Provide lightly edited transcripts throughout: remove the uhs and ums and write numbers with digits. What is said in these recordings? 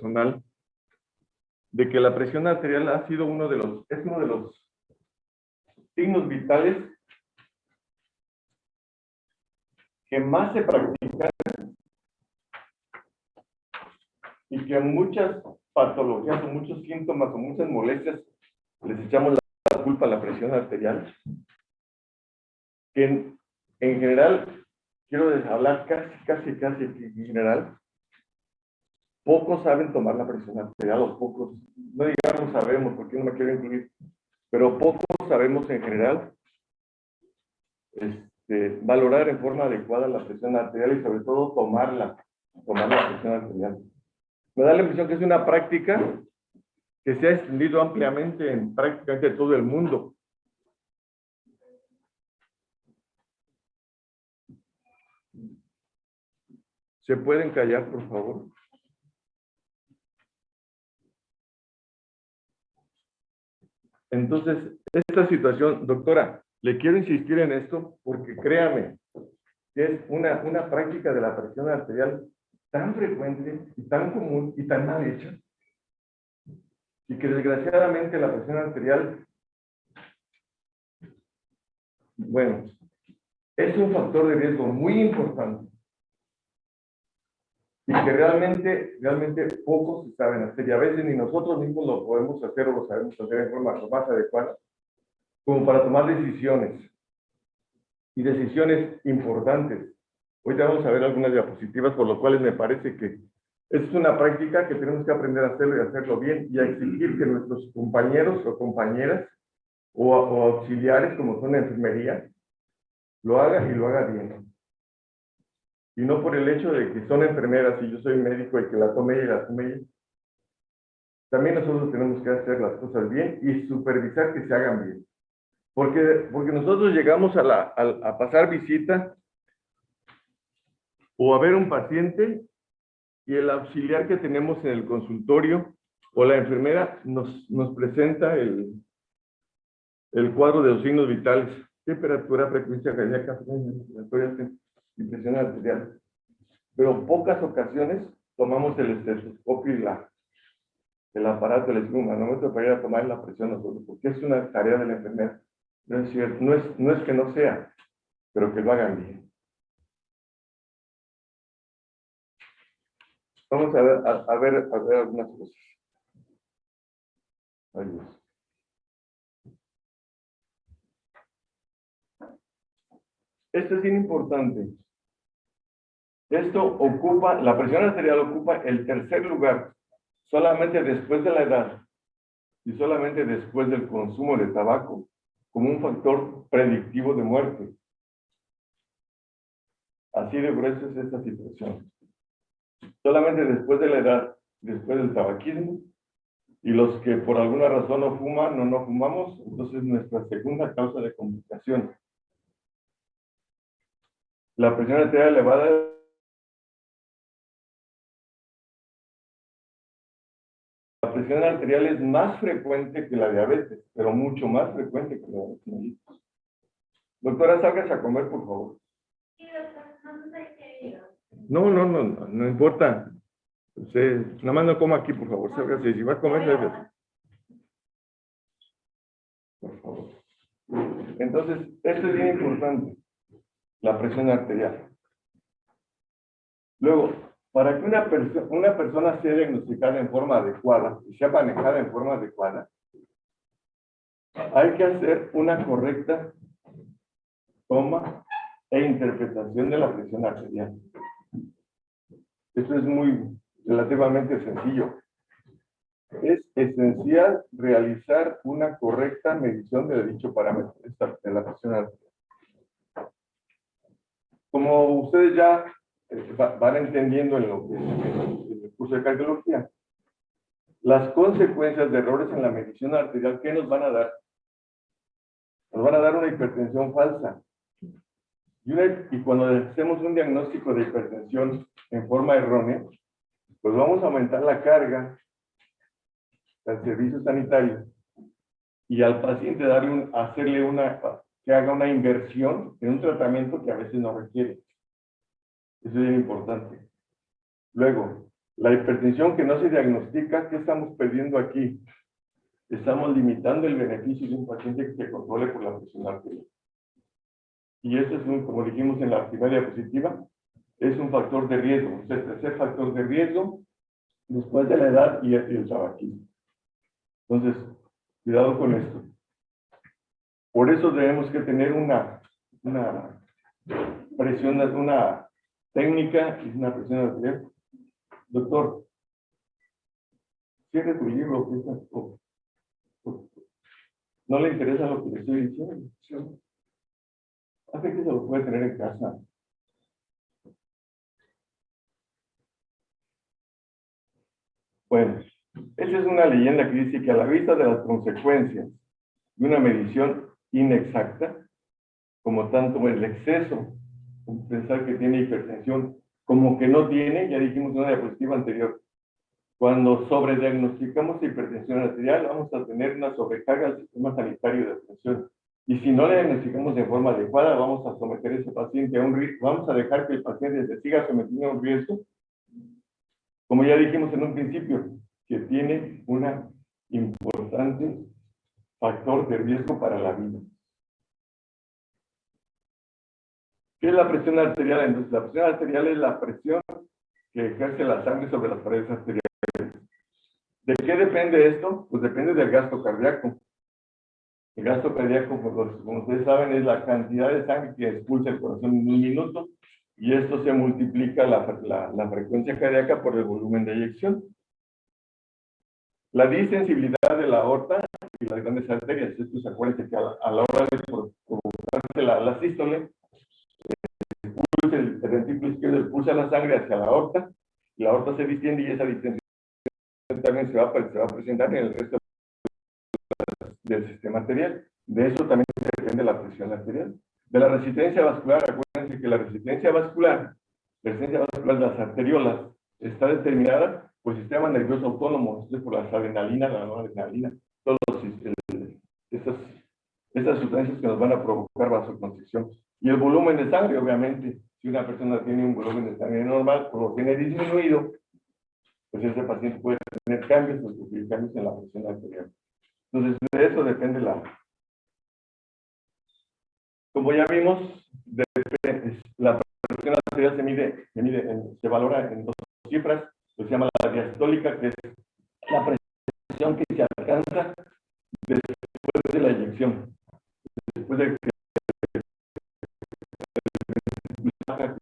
personal de que la presión arterial ha sido es uno de los signos vitales que más se practican y que muchas patologías o muchos síntomas o muchas molestias les echamos la culpa a la presión arterial. Que en general, quiero hablar casi en general, pocos saben tomar la presión arterial, o pocos, no digamos sabemos, porque no me quiero incluir, pero pocos sabemos en general valorar en forma adecuada la presión arterial y sobre todo tomar la presión arterial. Me da la impresión que es una práctica que se ha extendido ampliamente en prácticamente todo el mundo. ¿Se pueden callar, por favor? Entonces, esta situación, doctora, le quiero insistir en esto porque créame, que es una práctica de la presión arterial tan frecuente y tan común y tan mal hecha, y que desgraciadamente la presión arterial, bueno, es un factor de riesgo muy importante y que realmente pocos saben hacer, y a veces ni nosotros mismos lo podemos hacer o lo sabemos hacer en forma lo más adecuada, como para tomar decisiones, y decisiones importantes. Hoy vamos a ver algunas diapositivas, por lo cual me parece que es una práctica que tenemos que aprender a hacerlo y hacerlo bien, y a exigir que nuestros compañeros o compañeras o auxiliares, como son la enfermería, lo hagan y lo hagan bien. Y no por el hecho de que son enfermeras y yo soy médico y que la tome ella y la tome ella. También nosotros tenemos que hacer las cosas bien y supervisar que se hagan bien. Porque nosotros llegamos a pasar visita o a ver un paciente y el auxiliar que tenemos en el consultorio o la enfermera nos presenta el cuadro de los signos vitales: temperatura, frecuencia cardíaca, y presión arterial. Pero en pocas ocasiones tomamos el estetoscopio y el aparato electromanómetro para ir a tomar la presión nosotros, porque es una tarea de la enfermera. No es cierto, no es que no sea, pero que lo hagan bien. Vamos a ver algunas cosas. Adiós. Esto es bien importante. La presión arterial ocupa el tercer lugar, solamente después de la edad y solamente después del consumo de tabaco, como un factor predictivo de muerte. Así de gruesa es esta situación. Solamente después de la edad, después del tabaquismo, y los que por alguna razón no fuman o no fumamos, entonces nuestra segunda causa de complicación. La presión arterial elevada presión arterial es más frecuente que la diabetes, pero mucho más frecuente que la diabetes. Doctora, sálgase a comer, por favor. Sí, doctor, no sé qué. No importa. Usted, nada más no coma aquí, por favor, sálgase. Si va a comer, sálgase. Por favor. Entonces, esto es bien importante, la presión arterial. Luego, para que una persona sea diagnosticada en forma adecuada y sea manejada en forma adecuada, hay que hacer una correcta toma e interpretación de la presión arterial. Esto es relativamente sencillo. Es esencial realizar una correcta medición de dicho parámetro de la presión arterial. Como ustedes ya van entendiendo en el curso de cardiología, las consecuencias de errores en la medición arterial, ¿qué nos van a dar? Nos van a dar una hipertensión falsa. Y cuando hacemos un diagnóstico de hipertensión en forma errónea, pues vamos a aumentar la carga al servicio sanitario y al paciente que haga una inversión en un tratamiento que a veces no requiere. Eso es bien importante. Luego, La hipertensión que no se diagnostica, ¿qué estamos perdiendo aquí? Estamos limitando el beneficio de un paciente que se controle por la presión arterial. Y eso es, como dijimos en la primera diapositiva, es un factor de riesgo. Es el tercer factor de riesgo después de la edad y el tabaquismo. Entonces, cuidado con esto. Por eso debemos que tener una presión, una técnica y una presión arterial. Doctor, cierre tu libro. No le interesa lo que le estoy diciendo. Hace que se lo puede tener en casa. Bueno, esa es una leyenda que dice que a la vista de las consecuencias de una medición inexacta, como tanto el exceso, pensar que tiene hipertensión, como que no tiene, ya dijimos en una diapositiva anterior, cuando sobrediagnosticamos hipertensión arterial, vamos a tener una sobrecarga al sistema sanitario de atención. Y si no le diagnosticamos de forma adecuada, vamos a someter a ese paciente a un riesgo, vamos a dejar que el paciente se siga sometiendo a un riesgo, como ya dijimos en un principio, que tiene un importante factor de riesgo para la vida. ¿Qué es la presión arterial? Entonces, la presión arterial es la presión que ejerce la sangre sobre las paredes arteriales. ¿De qué depende esto? Pues depende del gasto cardíaco. El gasto cardíaco, como ustedes saben, es la cantidad de sangre que expulsa el corazón en un minuto, y esto se multiplica la frecuencia cardíaca por el volumen de eyección. La distensibilidad de la aorta y las grandes arterias. Esto se acuérdense que a la hora de provocarse la sístole, el ventrículo izquierdo expulsa la sangre hacia la aorta, y la aorta se distiende, y esa distensión también se va a presentar en el resto del sistema arterial. De eso también depende la presión arterial. De la resistencia vascular, acuérdense que la resistencia vascular de las arteriolas está determinada por el sistema nervioso autónomo, por las adrenalina, la noradrenalina, todas estas sustancias que nos van a provocar vasoconstricción. Y el volumen de sangre, obviamente, si una persona tiene un volumen de sangre normal o lo tiene disminuido, pues ese paciente puede tener cambios o sufrir cambios en la presión arterial. Entonces, de eso depende Como ya vimos, la presión arterial se valora en dos cifras, que se llama la diastólica, que es la presión que se alcanza después de la eyección, después de que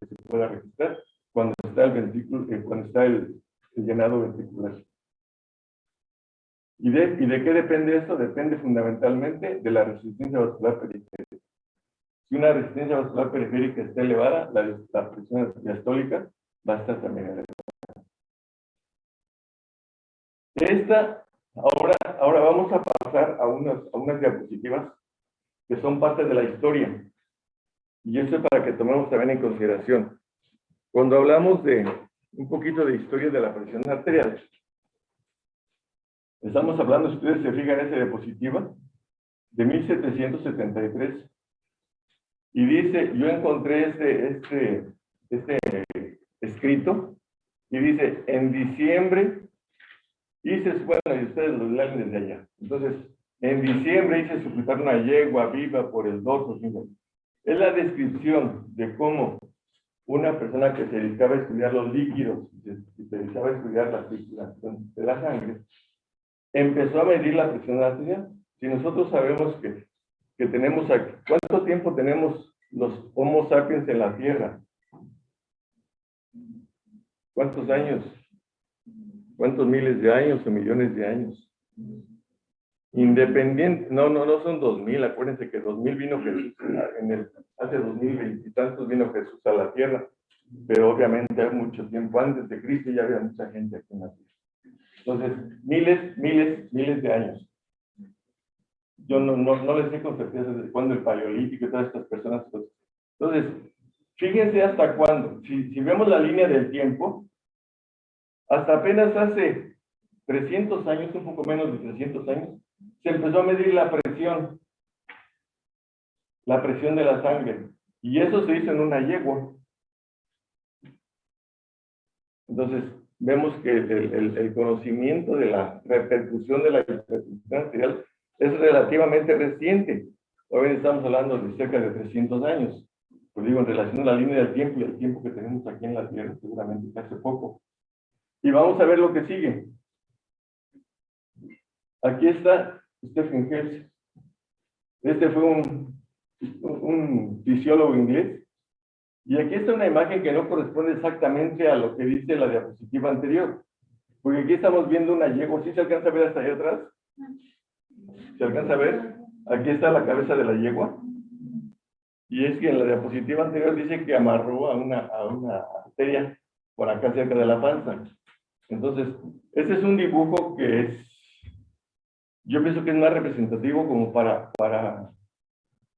se pueda registrar, cuando está el ventrículo, cuando está el llenado ventricular. ¿Y de qué depende esto? Depende fundamentalmente de la resistencia vascular periférica. Si una resistencia vascular periférica está elevada, la presión diastólica va a estar también elevada. Ahora vamos a pasar a unas diapositivas que son parte de la historia. Y eso es para que tomemos también en consideración. Cuando hablamos de un poquito de historia de la presión arterial, estamos hablando, si ustedes se fijan en esa diapositiva, de 1773. Y dice, yo encontré este escrito, y dice, en diciembre, bueno, y ustedes lo leen desde allá. Entonces, en diciembre hice sepultar una yegua viva por el dorso. Es la descripción de cómo una persona que se dedicaba a estudiar los líquidos, y se dedicaba a estudiar la circulación de la sangre, empezó a medir la presión arterial. Si nosotros sabemos que tenemos aquí, ¿cuánto tiempo tenemos los Homo sapiens en la Tierra? ¿Cuántos años? ¿Cuántos miles de años o millones de años? Independiente, no son 2000, acuérdense que 2000 vino Jesús, hace 2020 y tantos vino Jesús a la Tierra, pero obviamente hay mucho tiempo antes de Cristo ya había mucha gente aquí en la Tierra. Entonces, miles de años. Yo no les sé con certeza desde cuándo el Paleolítico y todas estas personas. Entonces, fíjense hasta cuándo. Si vemos la línea del tiempo, hasta apenas hace 300 años, un poco menos de 300 años, se empezó a medir la presión de la sangre. Y eso se hizo en una yegua. Entonces, vemos que el conocimiento de la repercusión de la hipertensión arterial es relativamente reciente. Hoy estamos hablando de cerca de 300 años. Pues digo, en relación a la línea del tiempo y el tiempo que tenemos aquí en la Tierra, seguramente hace poco. Y vamos a ver lo que sigue. Aquí está Stephen Hales. Este fue un fisiólogo inglés. Y aquí está una imagen que no corresponde exactamente a lo que dice la diapositiva anterior. Porque aquí estamos viendo una yegua. ¿Sí se alcanza a ver hasta allá atrás? ¿Se alcanza a ver? Aquí está la cabeza de la yegua. Y es que en la diapositiva anterior dice que amarró a una arteria por acá cerca de la panza. Entonces, este es un dibujo que yo pienso que es más representativo como para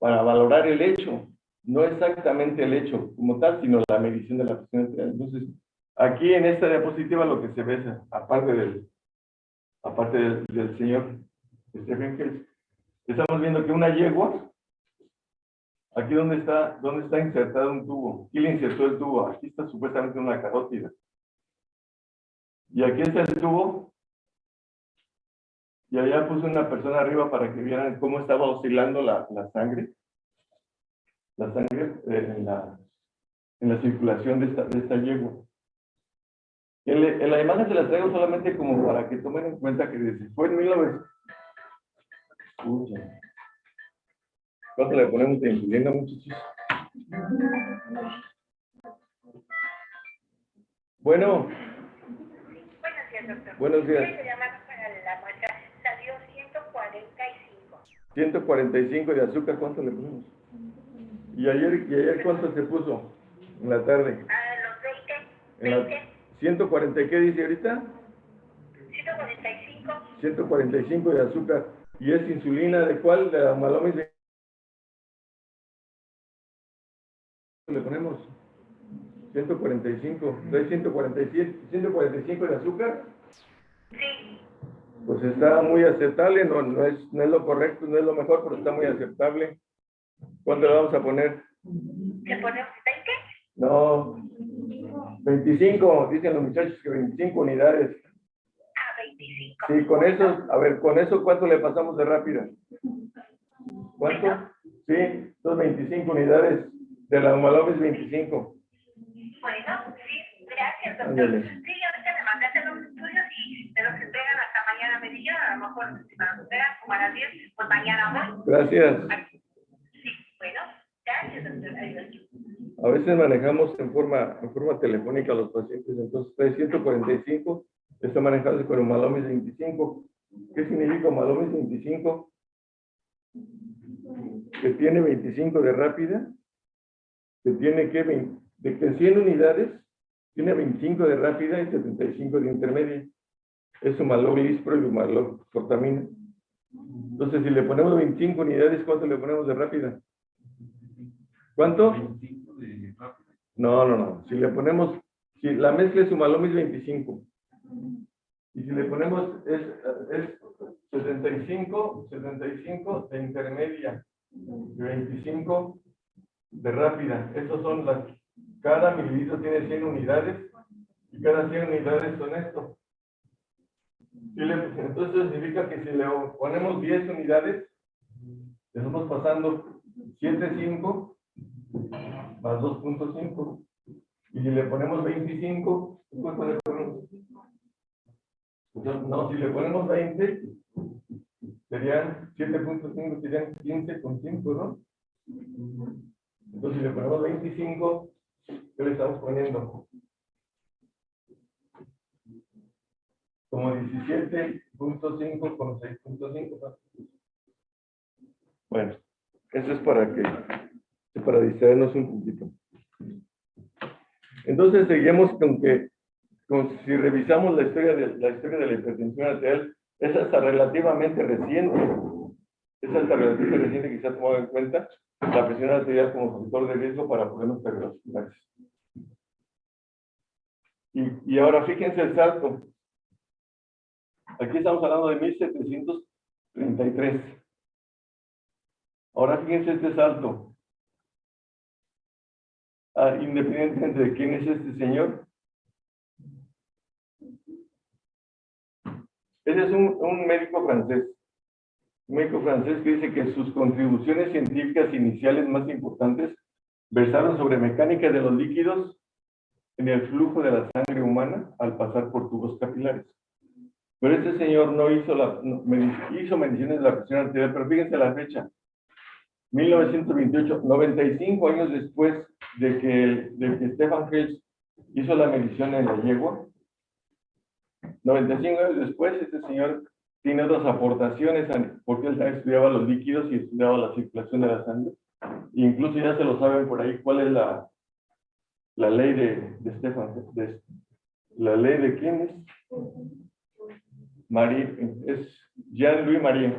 valorar el hecho. No exactamente el hecho como tal, sino la medición de la presión arterial. Entonces, aquí en esta diapositiva lo que se ve es, aparte del señor Stephen Hales, estamos viendo que una yegua, aquí donde está insertado un tubo. ¿Quién le insertó el tubo? Aquí está supuestamente una carótida. Y aquí está el tubo. Y allá puse una persona arriba para que vieran cómo estaba oscilando la sangre. La sangre en la circulación de esta yegua. En la imagen se la traigo solamente como para que tomen en cuenta que desde fue en 1900. ¿Cuánto le ponemos de insulina, muchachos? Bueno. Buenos días, doctor. Buenos días. Quiero llamar para la muestra. Salió 145. 145 de azúcar, ¿cuánto le ponemos? ¿Y ayer cuánto se puso? En la tarde. A los 20. 140, ¿qué dice ahorita? 145. 145 de azúcar. ¿Y es insulina de cuál? De la Malomis. Le ponemos 145. ¿Trae 145 de azúcar? Sí. Pues está muy aceptable, no es lo correcto, no es lo mejor, pero está muy aceptable. ¿Cuánto le vamos a poner? ¿Le ponemos 20? No, 25, dicen los muchachos que 25 unidades. Ah, 25. Sí, con eso, a ver, con eso, ¿cuánto le pasamos de rápida? ¿Cuánto? Sí, son 25 unidades de la Humalovis 25. Bueno, sí, gracias, doctor. Ándale. Sí, ahorita me mandaste los estudios y me los entregan hasta mañana mediodía. A lo mejor si me los entregan como a las 10, pues mañana voy. Gracias. Sí, bueno, gracias, doctor. Adiós. A veces manejamos en forma telefónica a los pacientes, entonces 345 está manejado con Humalomis 25. ¿Qué significa Humalomis 25? Que tiene 25 de rápida, que tiene que de que 100 unidades, tiene 25 de rápida y 75 de intermedia. Es Humalog Lispro y Humalog Fortamina. Entonces, si le ponemos 25 unidades, ¿cuánto le ponemos de rápida? ¿Cuánto? 25 de rápida. No. Si le ponemos, si la mezcla es Humalomis 25. Y si le ponemos, es 75 de intermedia y 25 de rápida. Estos son cada mililitro tiene 100 unidades y cada 100 unidades son esto. Entonces significa que si le ponemos 10 unidades, le estamos pasando 7,5 más 2,5. Y si le ponemos 25, ¿cuánto le ponemos? No, si le ponemos 20, serían 7,5, serían 15,5, ¿no? Entonces, si le ponemos 25, ¿qué le estamos poniendo? Como 17,5 con 6,5. Bueno, eso es para distraernos un poquito. Entonces, seguimos si revisamos la historia de la hipertensión arterial, es hasta relativamente reciente. Que se ha tomado en cuenta la presión arterial como factor de riesgo para problemas cardiovasculares. Y ahora fíjense el salto. Aquí estamos hablando de 1733. Ahora fíjense este salto. Independientemente de quién es este señor, Ese es un médico francés. Un médico francés que dice que sus contribuciones científicas iniciales más importantes versaron sobre mecánica de los líquidos en el flujo de la sangre humana al pasar por tubos capilares. Pero este señor no hizo hizo mediciones de la presión arterial, pero fíjense la fecha. 1928, 95 años después de que Stefan Hales hizo la medición en la yegua. 95 años después, este señor tiene otras aportaciones, porque él estudiaba los líquidos y estudiaba la circulación de la sangre. Incluso ya se lo saben por ahí cuál es la ley de Stefan. ¿La ley de quién es? Es Jean-Louis Marie.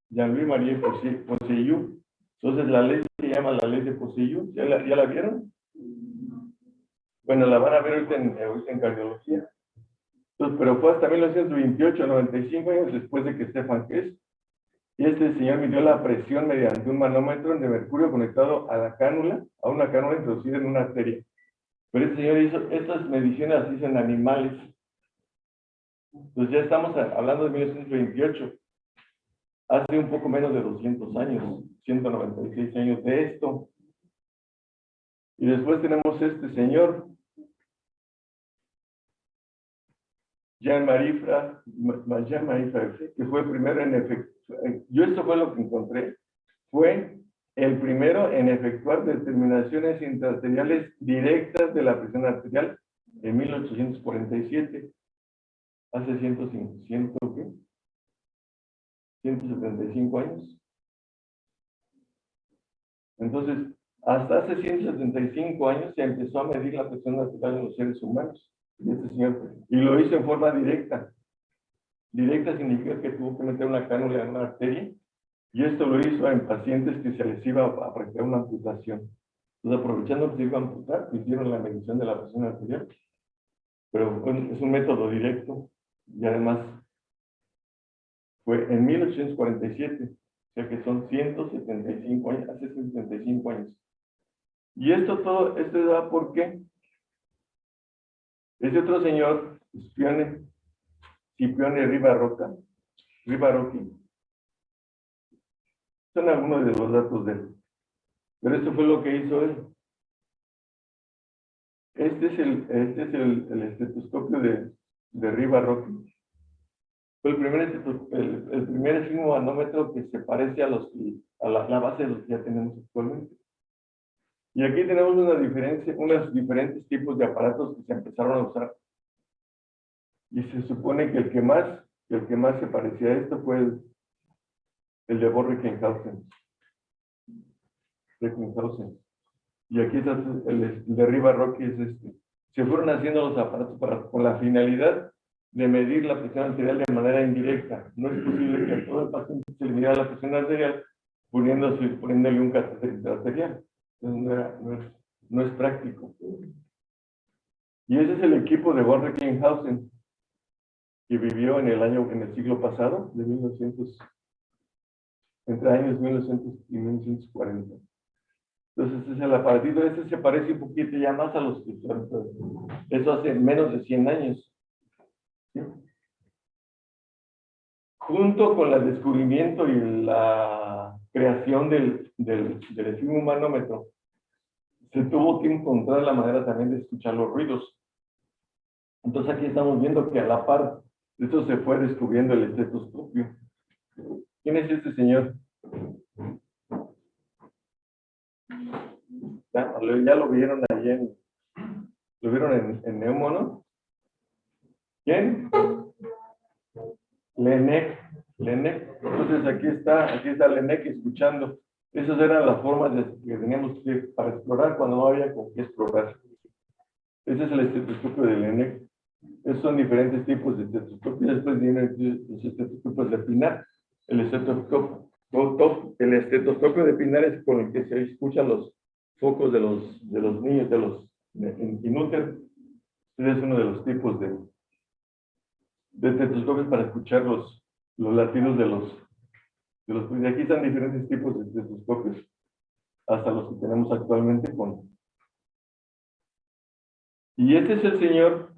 Jean-Louis Marie Posseyou. Entonces la ley se llama la ley de Posseyou. ¿Ya la vieron? Bueno, la van a ver ahorita en cardiología. Entonces, pero fue hasta 1928, 95 años después de que Stefan Hales, y este señor midió la presión mediante un manómetro de mercurio conectado a una cánula introducida en una arteria. Pero este señor hizo estas mediciones, las hizo en animales. Entonces ya estamos hablando de 1928. Hace un poco menos de 200 años, 196 años de esto. Y después tenemos este señor, Jean-Marie Fabre, que fue el primero en efectuar, yo esto fue lo que encontré, fue el primero en efectuar determinaciones intraarteriales directas de la presión arterial en 1847, hace 175 años. Entonces, hasta hace 175 años se empezó a medir la presión arterial en los seres humanos. Y este señor, y lo hizo en forma directa. Directa significa que tuvo que meter una cánula en una arteria, y esto lo hizo en pacientes que se les iba a practicar una amputación. Entonces, aprovechando que se iba a amputar, hicieron la medición de la presión arterial, pero es un método directo, y además fue en 1847, o sea que son 175 años, hace 175 años. Y esto da por qué. Ese otro señor, Scipione Rivarocchi, son algunos de los datos de él. Pero esto fue lo que hizo él. Este es el estetoscopio de Rivarocchi. Fue el primer manómetro que se parece a la base de los que ya tenemos actualmente. Y aquí tenemos unos diferentes tipos de aparatos que se empezaron a usar. Y se supone que el que más se parecía a esto fue el de Recklinghausen. Y aquí está el de Rivarocchi, es este. Se fueron haciendo los aparatos con la finalidad de medir la presión arterial de manera indirecta. No es posible que a todo el paciente se le mida la presión arterial poniéndole un catéter arterial. Entonces no es práctico. Y ese es el equipo de von Recklinghausen, que vivió en el siglo pasado, entre años 1900 y 1940. Entonces, ese es el aparatito. Este se parece un poquito ya más a los que son. Eso hace menos de 100 años. ¿Sí? Junto con el descubrimiento y la creación del esfigmomanómetro, se tuvo que encontrar la manera también de escuchar los ruidos. Entonces, aquí estamos viendo que a la par de esto se fue descubriendo el estetoscopio. ¿Quién es este señor? Ya lo vieron allí lo vieron en Neumo, ¿no? ¿Quién? Lenec. Entonces aquí está Lenec escuchando. Esas eran las formas que teníamos para explorar cuando no había con qué explorar. Ese es el estetoscopio de Lenec. Esos son diferentes tipos de estetoscopio. Después vienen los estetoscopios de Pinar. El estetoscopio de Pinar es con el que se escuchan los focos de los niños, en útero. Ese es uno de los tipos de estetoscopios para escuchar los latidos de los. Y aquí están diferentes tipos de estetoscopios, hasta los que tenemos actualmente Y este es el señor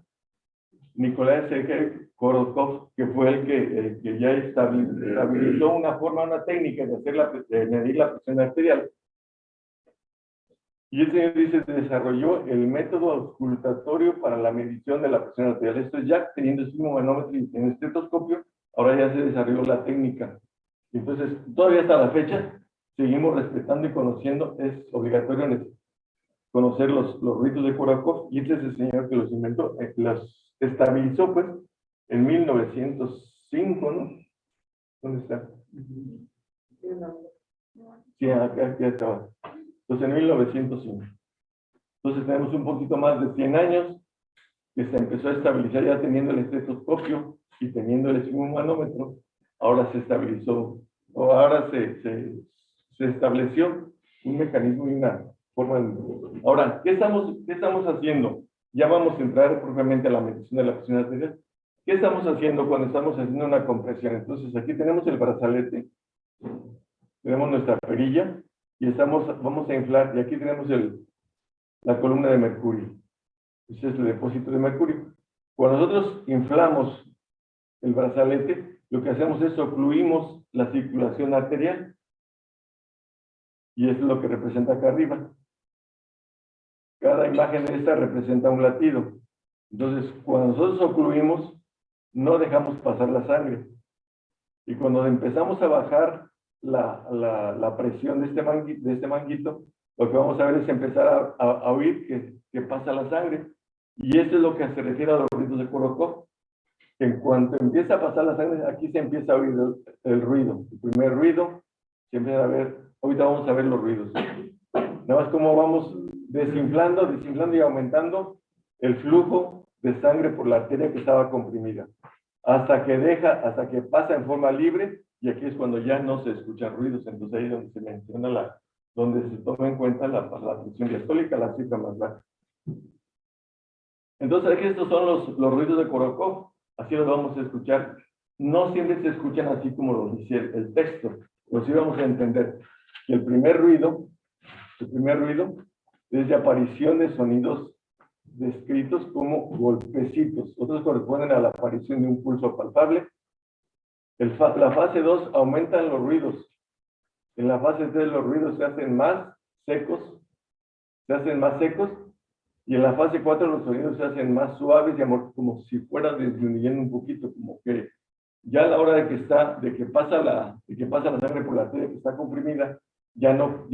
Nicolás Sergei Korokov, que fue el que ya estabilizó una forma, una técnica de medir la presión arterial. Y el señor dice, desarrolló el método auscultatorio para la medición de la presión arterial. Esto es ya teniendo sismomanómetro y en estetoscopio, ahora ya se desarrolló la técnica. Entonces, todavía hasta la fecha, seguimos respetando y conociendo, es obligatorio conocer los ruidos de Korokov, y este es el señor que los inventó, los estabilizó, pues, en 1905, ¿no? ¿Dónde está? Sí, aquí estaba. Entonces, en 1905. Entonces, tenemos un poquito más de 100 años que se empezó a estabilizar ya teniendo el estetoscopio y teniendo el sismomanómetro. Ahora se estabilizó, o ahora se estableció un mecanismo y una forma de... Ahora, ¿qué estamos haciendo? Ya vamos a entrar propiamente a la medición de la presión arterial. ¿Qué estamos haciendo cuando estamos haciendo una compresión? Entonces, aquí tenemos el brazalete, tenemos nuestra perilla, y vamos a inflar, y aquí tenemos la columna de mercurio. Ese es el depósito de mercurio. Cuando nosotros inflamos el brazalete, lo que hacemos es ocluimos la circulación arterial, y eso es lo que representa acá arriba. Cada imagen de esta representa un latido. Entonces, cuando nosotros ocluimos, no dejamos pasar la sangre. Y cuando empezamos a bajar la presión de este manguito, lo que vamos a ver es empezar a oír que pasa la sangre. Y eso es lo que se refiere a los ruidos de Korokov. En cuanto empieza a pasar la sangre, aquí se empieza a oír el ruido. El primer ruido, se empieza a ver, ahorita vamos a ver los ruidos. Nada más como vamos desinflando y aumentando el flujo de sangre por la arteria que estaba comprimida. Hasta que pasa en forma libre, y aquí es cuando ya no se escuchan ruidos. Entonces ahí es donde se menciona donde se toma en cuenta la presión diastólica, la cifra más baja. Entonces aquí estos son los ruidos de Korokov, así los vamos a escuchar. No siempre se escuchan así como lo dice el texto, pero sí vamos a entender que el primer ruido es de aparición de sonidos descritos como golpecitos. Otros corresponden a la aparición de un pulso palpable. La fase 2 aumentan los ruidos. En la fase 3 los ruidos se hacen más secos, y en la fase 4 los sonidos se hacen más suaves y como si fuera disminuyendo un poquito, como que ya a la hora de que pasa la sangre por la arteria que está comprimida, ya no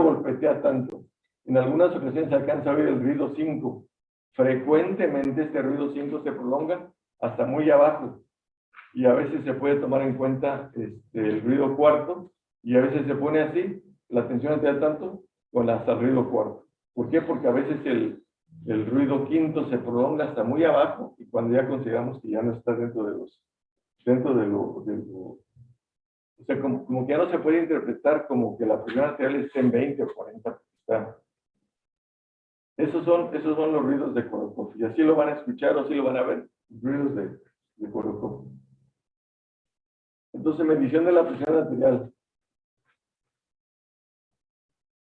golpetea tanto. En algunas ocasiones se alcanza a oír el ruido 5. Frecuentemente este ruido 5 se prolonga hasta muy abajo, y a veces se puede tomar en cuenta el ruido cuarto, y a veces se pone así, la tensión arterial tanto, con hasta el ruido cuarto. ¿Por qué? Porque a veces el ruido quinto se prolonga hasta muy abajo, y cuando ya consideramos que ya no está dentro de lo o sea, como que ya no se puede interpretar como que la presión arterial esté en 20 o 40. Esos son los ruidos de Korokov, y así lo van a escuchar o así lo van a ver, ruidos de Korokov. Entonces, medición de la presión arterial.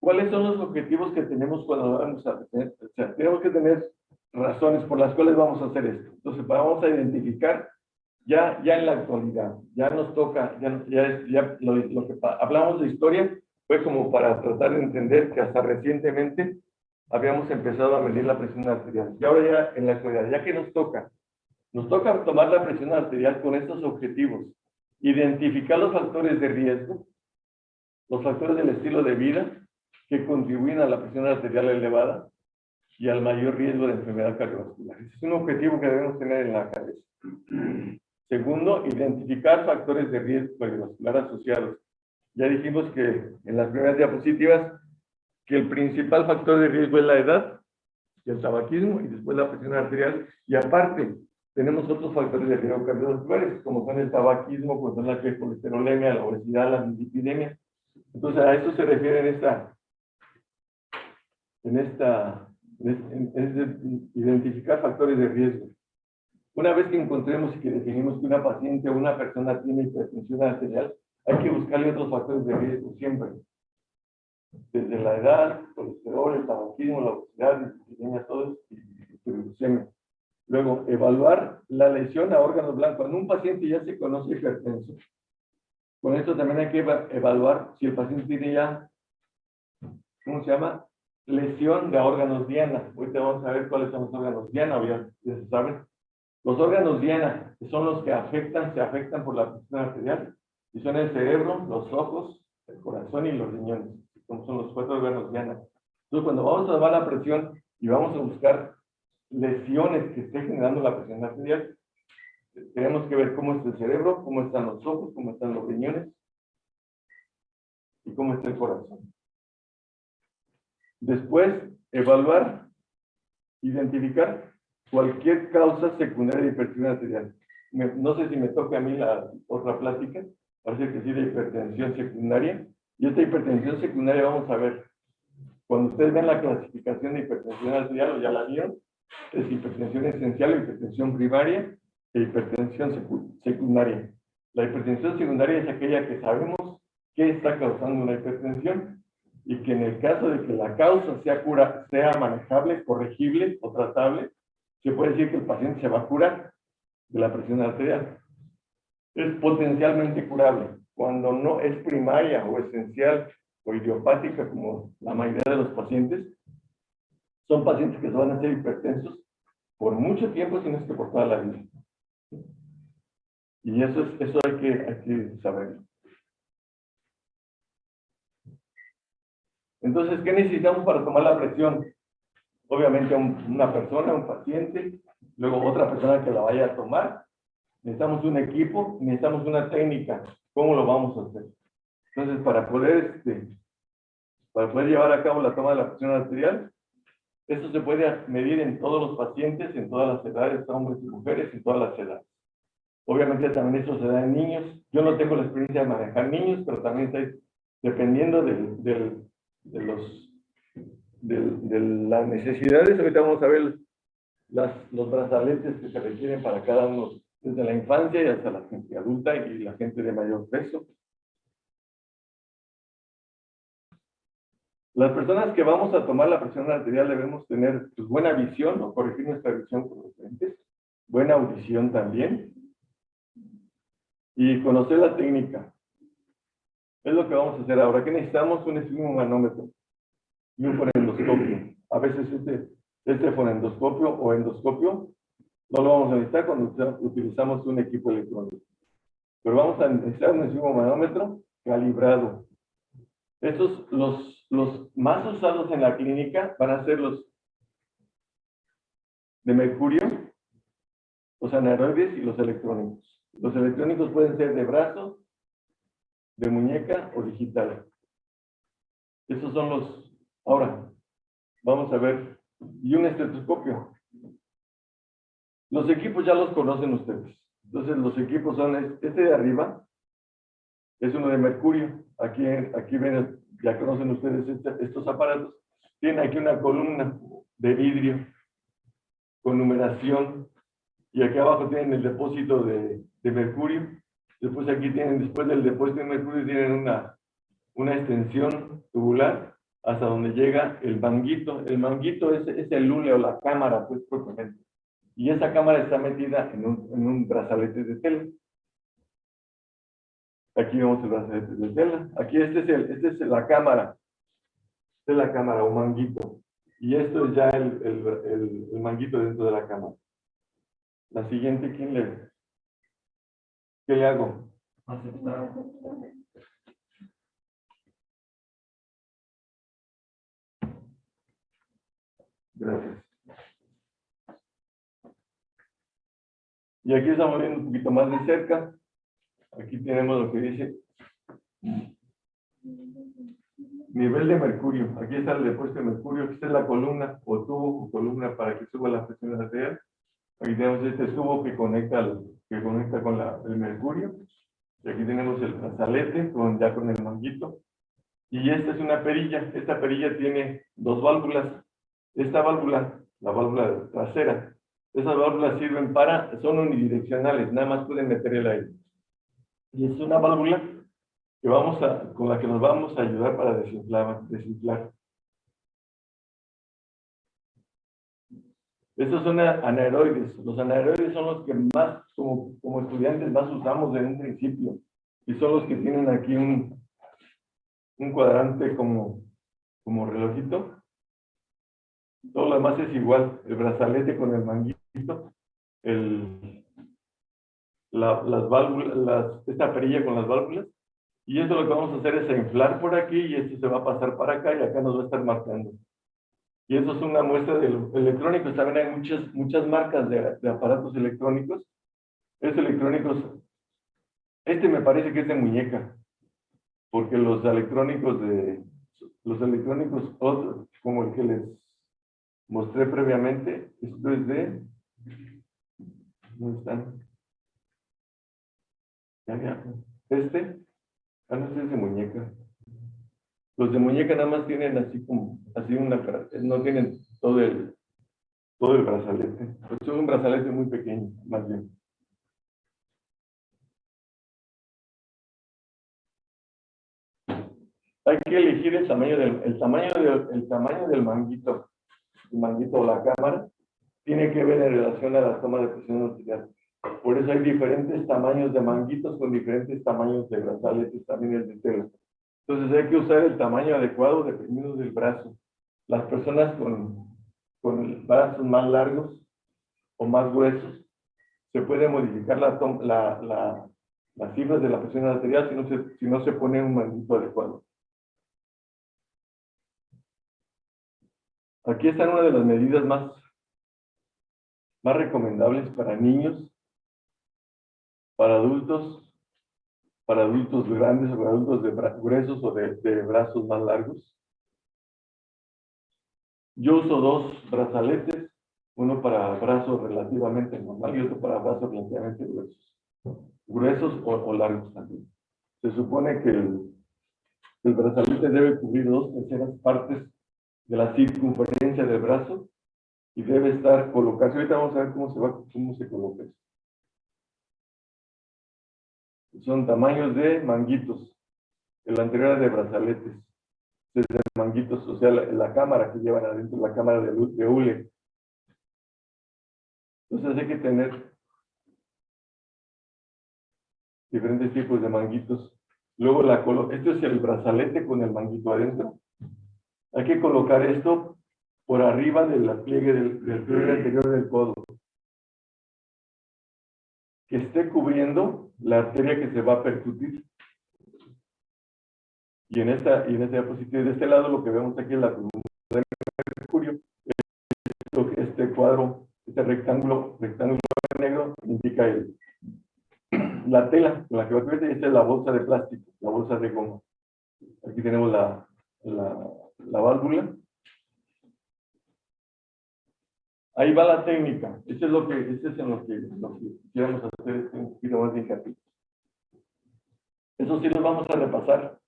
¿Cuáles son los objetivos que tenemos cuando vamos a hacer? O sea, tenemos que tener razones por las cuales vamos a hacer esto. Entonces, vamos a identificar ya en la actualidad, ya nos toca, lo que hablamos de historia fue como para tratar de entender que hasta recientemente habíamos empezado a medir la presión arterial. Y ahora ya en la actualidad, ya que nos toca tomar la presión arterial con estos objetivos, identificar los factores de riesgo, los factores del estilo de vida que contribuyen a la presión arterial elevada y al mayor riesgo de enfermedad cardiovascular. Ese es un objetivo que debemos tener en la cabeza. Segundo, identificar factores de riesgo cardiovascular asociados. Ya dijimos que en las primeras diapositivas que el principal factor de riesgo es la edad y el tabaquismo, y después la presión arterial, y aparte tenemos otros factores de riesgo cardiovasculares, como son el tabaquismo, como son la colesterolemia, la obesidad, la dislipidemia. Entonces a eso se refiere identificar factores de riesgo. Una vez que encontremos y que definimos que una paciente o una persona tiene hipertensión arterial, hay que buscarle otros factores de riesgo siempre. Desde la edad, el colesterol, el tabaquismo, la obesidad, la dislipidemia, todo, y glucemia. Luego, evaluar la lesión a órganos blancos. En un paciente ya se conoce hipertenso. Con esto también hay que evaluar si el paciente tiene ya, ¿cómo se llama? Lesión de órganos diana. Ahorita vamos a ver cuáles son los órganos diana, ya se saben. Los órganos diana, que son los que se afectan por la presión arterial, y son el cerebro, los ojos, el corazón y los riñones, como son los 4 órganos diana. Entonces, cuando vamos a tomar la presión y vamos a buscar lesiones que esté generando la presión arterial, tenemos que ver cómo está el cerebro, cómo están los ojos, cómo están los riñones y cómo está el corazón. Después, evaluar, identificar cualquier causa secundaria de hipertensión arterial. No sé si me toca a mí la otra plática, parece que sí, de hipertensión secundaria. Y esta hipertensión secundaria vamos a ver, cuando ustedes ven la clasificación de hipertensión arterial, o ya la vieron, es hipertensión esencial, hipertensión primaria e hipertensión secundaria. La hipertensión secundaria es aquella que sabemos qué está causando una hipertensión y que en el caso de que la causa sea manejable, corregible o tratable, se puede decir que el paciente se va a curar de la presión arterial. Es potencialmente curable. Cuando no es primaria o esencial o idiopática, como la mayoría de los pacientes, son pacientes que se van a hacer hipertensos por mucho tiempo, si no es que por toda la vida. Y eso hay que saberlo. Entonces, ¿qué necesitamos para tomar la presión? Obviamente una persona, un paciente, luego otra persona que la vaya a tomar. Necesitamos un equipo, necesitamos una técnica. ¿Cómo lo vamos a hacer? Entonces, para poder llevar a cabo la toma de la presión arterial, esto se puede medir en todos los pacientes, en todas las edades, hombres y mujeres, en todas las edades. Obviamente también eso se da en niños. Yo no tengo la experiencia de manejar niños, pero también está dependiendo de las necesidades. Ahorita vamos a ver los brazaletes que se requieren para cada uno, desde la infancia y hasta la gente adulta y la gente de mayor peso. Las personas que vamos a tomar la presión arterial debemos tener pues, buena visión o corregir nuestra visión con los lentes, buena audición también y conocer la técnica. Es lo que vamos a hacer ahora. ¿Qué necesitamos? Un esfigmomanómetro y un fonendoscopio. A veces este fonendoscopio o endoscopio no lo vamos a necesitar cuando utilizamos un equipo electrónico. Pero vamos a necesitar un esfigmomanómetro calibrado. Estos, los más usados en la clínica van a ser los de mercurio, los anaeroides y los electrónicos. Los electrónicos pueden ser de brazo, de muñeca o digital. Esos son los... Ahora, vamos a ver. Y un estetoscopio. Los equipos ya los conocen ustedes. Entonces, los equipos son este de arriba, es uno de mercurio. Aquí ven, ya conocen ustedes estos aparatos. Tienen aquí una columna de vidrio con numeración. Y aquí abajo tienen el depósito de mercurio. Después aquí tienen, después del depósito de mercurio, tienen una extensión tubular hasta donde llega el manguito. El manguito es el lule o la cámara, pues propiamente. Y esa cámara está metida en un brazalete de tela. Aquí vemos el brazalete de tela. Aquí esta es la cámara. Esta es la cámara o manguito. Y esto es ya el manguito dentro de la cámara. La siguiente, ¿qué le hago? Aceptar. Gracias. Y aquí estamos viendo un poquito más de cerca. Aquí tenemos lo que dice nivel de mercurio. Aquí está el depósito de mercurio. Aquí está la columna o tubo o columna para que suba la presión arterial. Aquí tenemos este tubo que conecta con el mercurio. Y aquí tenemos el brazalete ya con el manguito. Y esta es una perilla. Esta perilla tiene dos válvulas. Esta válvula, la válvula trasera, esas válvulas son unidireccionales, nada más pueden meter el aire. Y es una válvula con la que nos vamos a ayudar para desinflar. Estos son anaeroides. Los anaeroides son los que más, como estudiantes, más usamos en un principio. Y son los que tienen aquí un cuadrante como relojito. Todo lo demás es igual. El brazalete con el manguito, las válvulas, esta perilla con las válvulas. Y eso lo que vamos a hacer es inflar por aquí y esto se va a pasar para acá y acá nos va a estar marcando. Y eso es una muestra de los electrónicos. También hay muchas marcas de aparatos electrónicos. Estos electrónicos, este me parece que es de muñeca, porque los electrónicos otros, como el que les mostré previamente, esto es de, ¿dónde están? Ya. No es de muñeca. Los de muñeca nada más tienen así no tienen todo el brazalete. Es un brazalete muy pequeño, más bien. Hay que elegir el tamaño del manguito. El manguito o la cámara tiene que ver en relación a la toma de presión arterial. Por eso hay diferentes tamaños de manguitos con diferentes tamaños de brazaletes, también el de tela. Entonces hay que usar el tamaño adecuado dependiendo del brazo. Las personas con brazos más largos o más gruesos, se puede modificar las cifras de la presión arterial si no se pone un manguito adecuado. Aquí están una de las medidas más recomendables para niños, para adultos grandes o para adultos gruesos o de brazos más largos. Yo uso dos brazaletes, uno para brazos relativamente normal y otro para brazos relativamente gruesos o largos también. Se supone que el brazalete debe cubrir 2/3 partes de la circunferencia del brazo y debe estar colocado. Ahorita vamos a ver cómo se coloca eso. Son tamaños de manguitos. El anterior era de brazaletes. Desde manguitos, o sea, la cámara que llevan adentro, la cámara de hule. Entonces hay que tener diferentes tipos de manguitos. Luego esto es el brazalete con el manguito adentro. Hay que colocar esto por arriba del pliegue anterior del codo, que esté cubriendo la arteria que se va a percutir. Y en esta diapositiva, de este lado, lo que vemos aquí es la columna de mercurio. Este cuadro, este rectángulo negro, indica la tela con la que va a cubrir. Esta es la bolsa de plástico, la bolsa de goma. Aquí tenemos la válvula. Ahí va la técnica. Este es en lo que quisiéramos hacer un poquito más de hincapié. Eso sí los vamos a repasar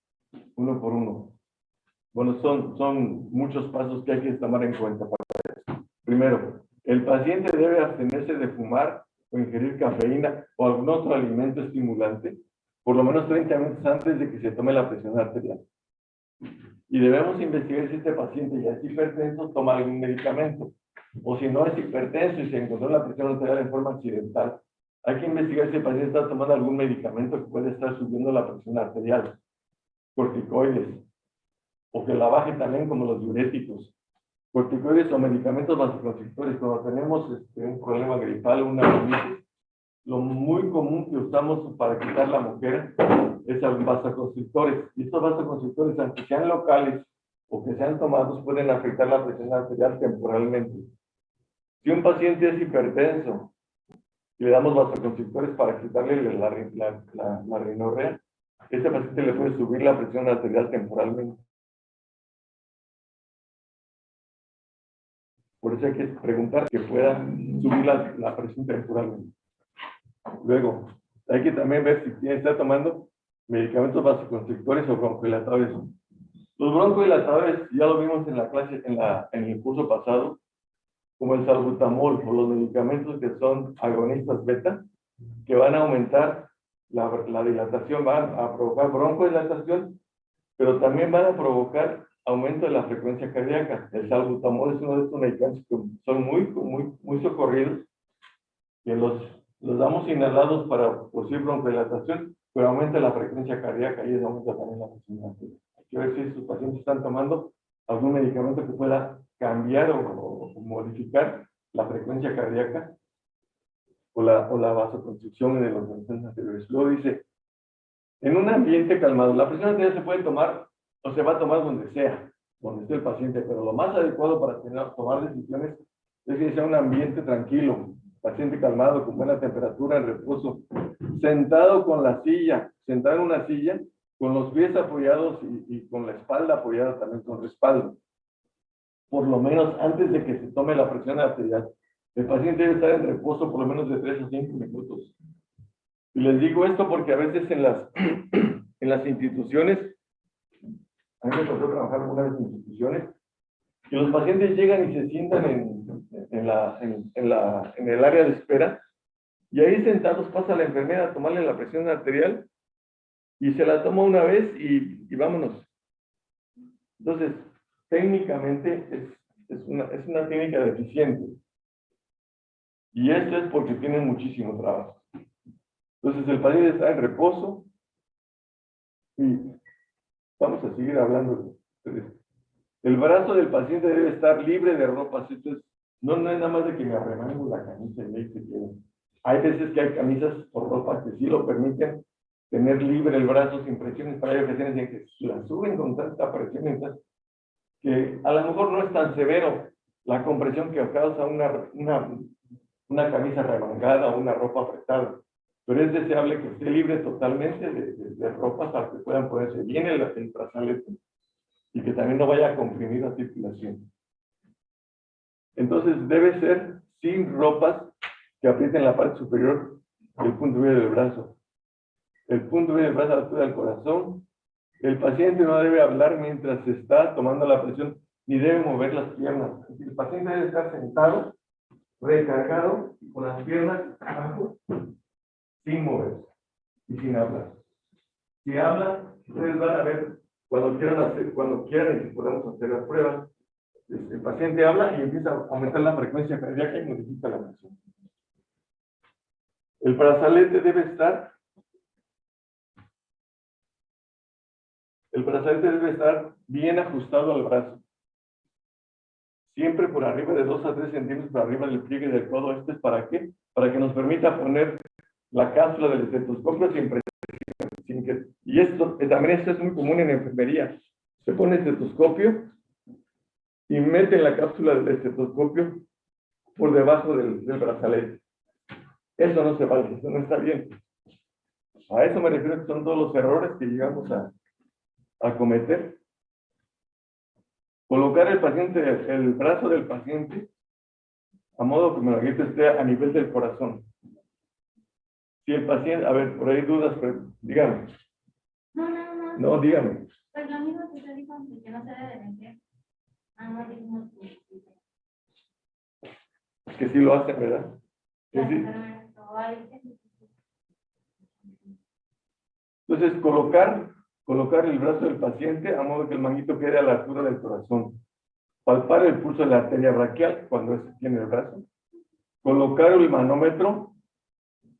uno por uno. Bueno, son muchos pasos que hay que tomar en cuenta para eso. Primero, el paciente debe abstenerse de fumar o ingerir cafeína o algún otro alimento estimulante por lo menos 30 minutos antes de que se tome la presión arterial. Y debemos investigar si este paciente ya es hipertenso, toma algún medicamento. O si no es hipertenso y se encontró la presión arterial en forma accidental, hay que investigar si el paciente está tomando algún medicamento que puede estar subiendo la presión arterial, corticoides, o que la baje también como los diuréticos. Corticoides o medicamentos vasoconstrictores. Cuando tenemos un problema gripal, una bronquitis, lo muy común que usamos para quitar la moquera es vasoconstrictores. Y estos vasoconstrictores, aunque sean locales o que sean tomados, pueden afectar la presión arterial temporalmente. Si un paciente es hipertenso y le damos vasoconstrictores para quitarle la rinorrea, este paciente le puede subir la presión arterial temporalmente. Por eso hay que preguntar que pueda subir la presión temporalmente. Luego, hay que también ver si está tomando medicamentos vasoconstrictores o broncodilatadores. Los broncodilatadores, ya lo vimos en la clase, en el curso pasado, como el salbutamol o los medicamentos que son agonistas beta, que van a aumentar la dilatación, van a provocar broncodilatación, pero también van a provocar aumento de la frecuencia cardíaca. El salbutamol es uno de estos medicamentos que son muy socorridos, que los damos inhalados para posible broncolatación, pero aumenta la frecuencia cardíaca y eso aumenta también la presión arterial. Hay que ver si sus pacientes están tomando algún medicamento que pueda cambiar o modificar la frecuencia cardíaca o la vasoconstricción de los vasos anteriores. Luego dice, en un ambiente calmado, la presión arterial se puede tomar o se va a tomar donde sea, donde esté el paciente, pero lo más adecuado para tomar decisiones es que sea un ambiente tranquilo, paciente calmado, con buena temperatura, en reposo, sentado con la silla, sentado en una silla, con los pies apoyados y con la espalda apoyada también con respaldo. Por lo menos antes de que se tome la presión arterial, el paciente debe estar en reposo por lo menos de 3 a 5 minutos. Y les digo esto porque a veces en las instituciones, a mí me tocó trabajar algunas vez en instituciones, que los pacientes llegan y se sientan en el área de espera, y ahí sentados pasa la enfermera a tomarle la presión arterial, y se la toma una vez y vámonos. Entonces, técnicamente es una técnica deficiente. Y esto es porque tienen muchísimo trabajo. Entonces, el paciente está en reposo y vamos a seguir hablando de esto. El brazo del paciente debe estar libre de ropas. Esto es, no es nada más de que me arremango la camisa y ahí se queda. Hay veces que hay camisas o ropas que sí lo permiten tener libre el brazo sin presiones, pero hay ocasiones en que la suben con tanta presión, entonces, que a lo mejor no es tan severo la compresión que causa una camisa remangada o una ropa apretada, pero es deseable que esté libre totalmente de ropas para que puedan ponerse bien el brazalete y que también no vaya a comprimir la circulación. Entonces debe ser sin ropas que aprieten la parte superior del punto medio del brazo. El punto medio del brazo a la altura del corazón. El paciente no debe hablar mientras se está tomando la presión, ni debe mover las piernas. El paciente debe estar sentado, recargado, con las piernas abajo, sin moverse y sin hablar. Si hablan, ustedes van a ver cuando quieran y podemos hacer las pruebas. El paciente habla y empieza a aumentar la frecuencia cardíaca y modifica la presión. El brazalete debe estar bien ajustado al brazo. Siempre por arriba de 2 a 3 centímetros por arriba del pliegue del codo. ¿Esto es para qué? Para que nos permita poner la cápsula del estetoscopio sin que... Y también esto es muy común en enfermería. Se pone el estetoscopio y mete la cápsula del estetoscopio por debajo del brazalete. Eso no se vale, eso no está bien. A eso me refiero, que son todos los errores que llegamos a cometer. Colocar el brazo del paciente a modo que el esté a nivel del corazón. Si el paciente, a ver, por ahí dudas, pero dígame. No. No, dígame. Pues lo mismo que usted dijo, que no se debe de meter. No dijimos Que sí lo hacen, ¿verdad? Que sí. Entonces, colocar el brazo del paciente a modo que el manguito quede a la altura del corazón. Palpar el pulso de la arteria braquial cuando tiene el brazo. Colocar el manómetro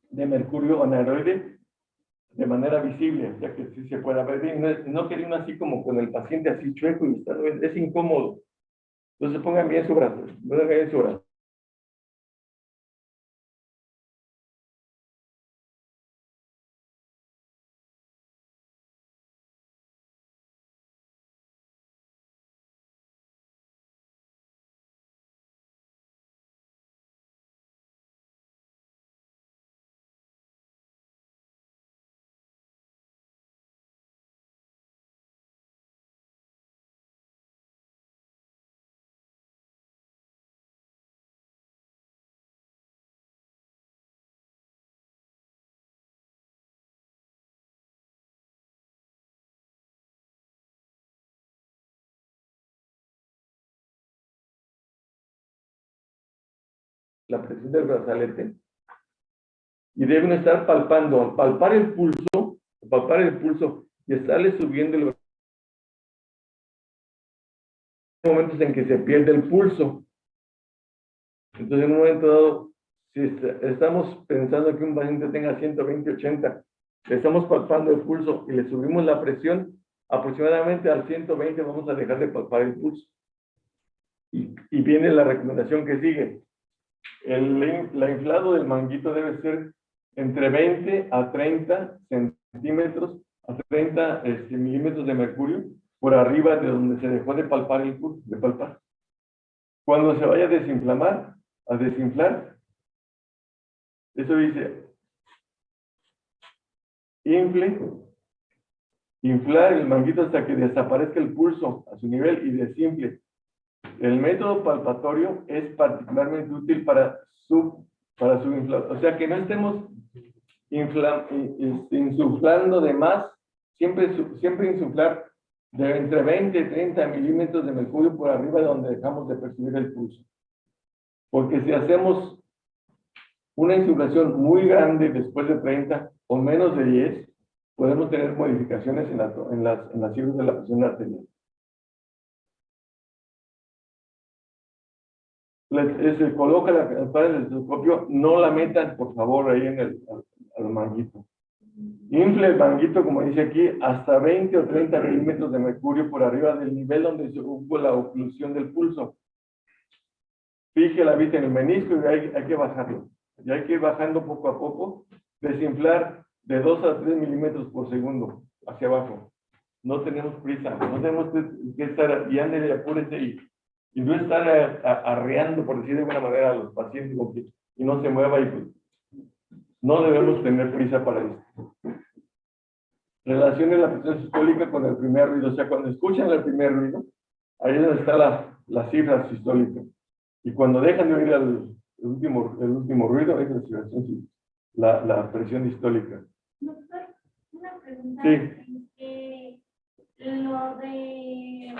de mercurio anaeroide de manera visible, ya que sí se puede ver. No querer uno así como con el paciente así chueco y es incómodo. Entonces pongan bien su brazo. Pongan bien su brazo. La presión del brazalete y deben estar palpar el pulso y estarle subiendo el momentos en que se pierde el pulso. Entonces, en un momento dado, si estamos pensando que un paciente tenga 120/80, le estamos palpando el pulso y le subimos la presión, aproximadamente al 120 vamos a dejar de palpar el pulso. Y viene la recomendación que sigue. La inflado del manguito debe ser entre 20 a 30 centímetros, a 30 milímetros de mercurio, por arriba de donde se dejó de palpar el pulso, de palpar. Cuando se vaya a desinflamar, a desinflar, eso dice, inflar el manguito hasta que desaparezca el pulso a su nivel y desinfle. El método palpatorio es particularmente útil para su inflación. O sea, que no estemos insuflando de más, siempre insuflar de entre 20 y 30 milímetros de mercurio por arriba de donde dejamos de percibir el pulso. Porque si hacemos una insuflación muy grande después de 30 o menos de 10, podemos tener modificaciones en las cifras de la presión arterial. Se coloca la campana del estetoscopio, no la metan, por favor, ahí en al manguito. Infle el manguito, como dice aquí, hasta 20 o 30 milímetros de mercurio por arriba del nivel donde se hubo la oclusión del pulso. Fije la vista en el menisco y hay que bajarlo. Y hay que ir bajando poco a poco, desinflar de 2 a 3 milímetros por segundo hacia abajo. No tenemos prisa, no tenemos que estar guiando y apúrese y no estar arreando, por decir de alguna manera, a los pacientes y no se mueva y pues, no debemos tener prisa para esto. Relacione la presión sistólica con el primer ruido, o sea, cuando escuchan el primer ruido, ahí es donde está la cifra sistólica. Y cuando dejan de oír el último ruido, es la presión sistólica. Doctor, una pregunta. Sí. Lo de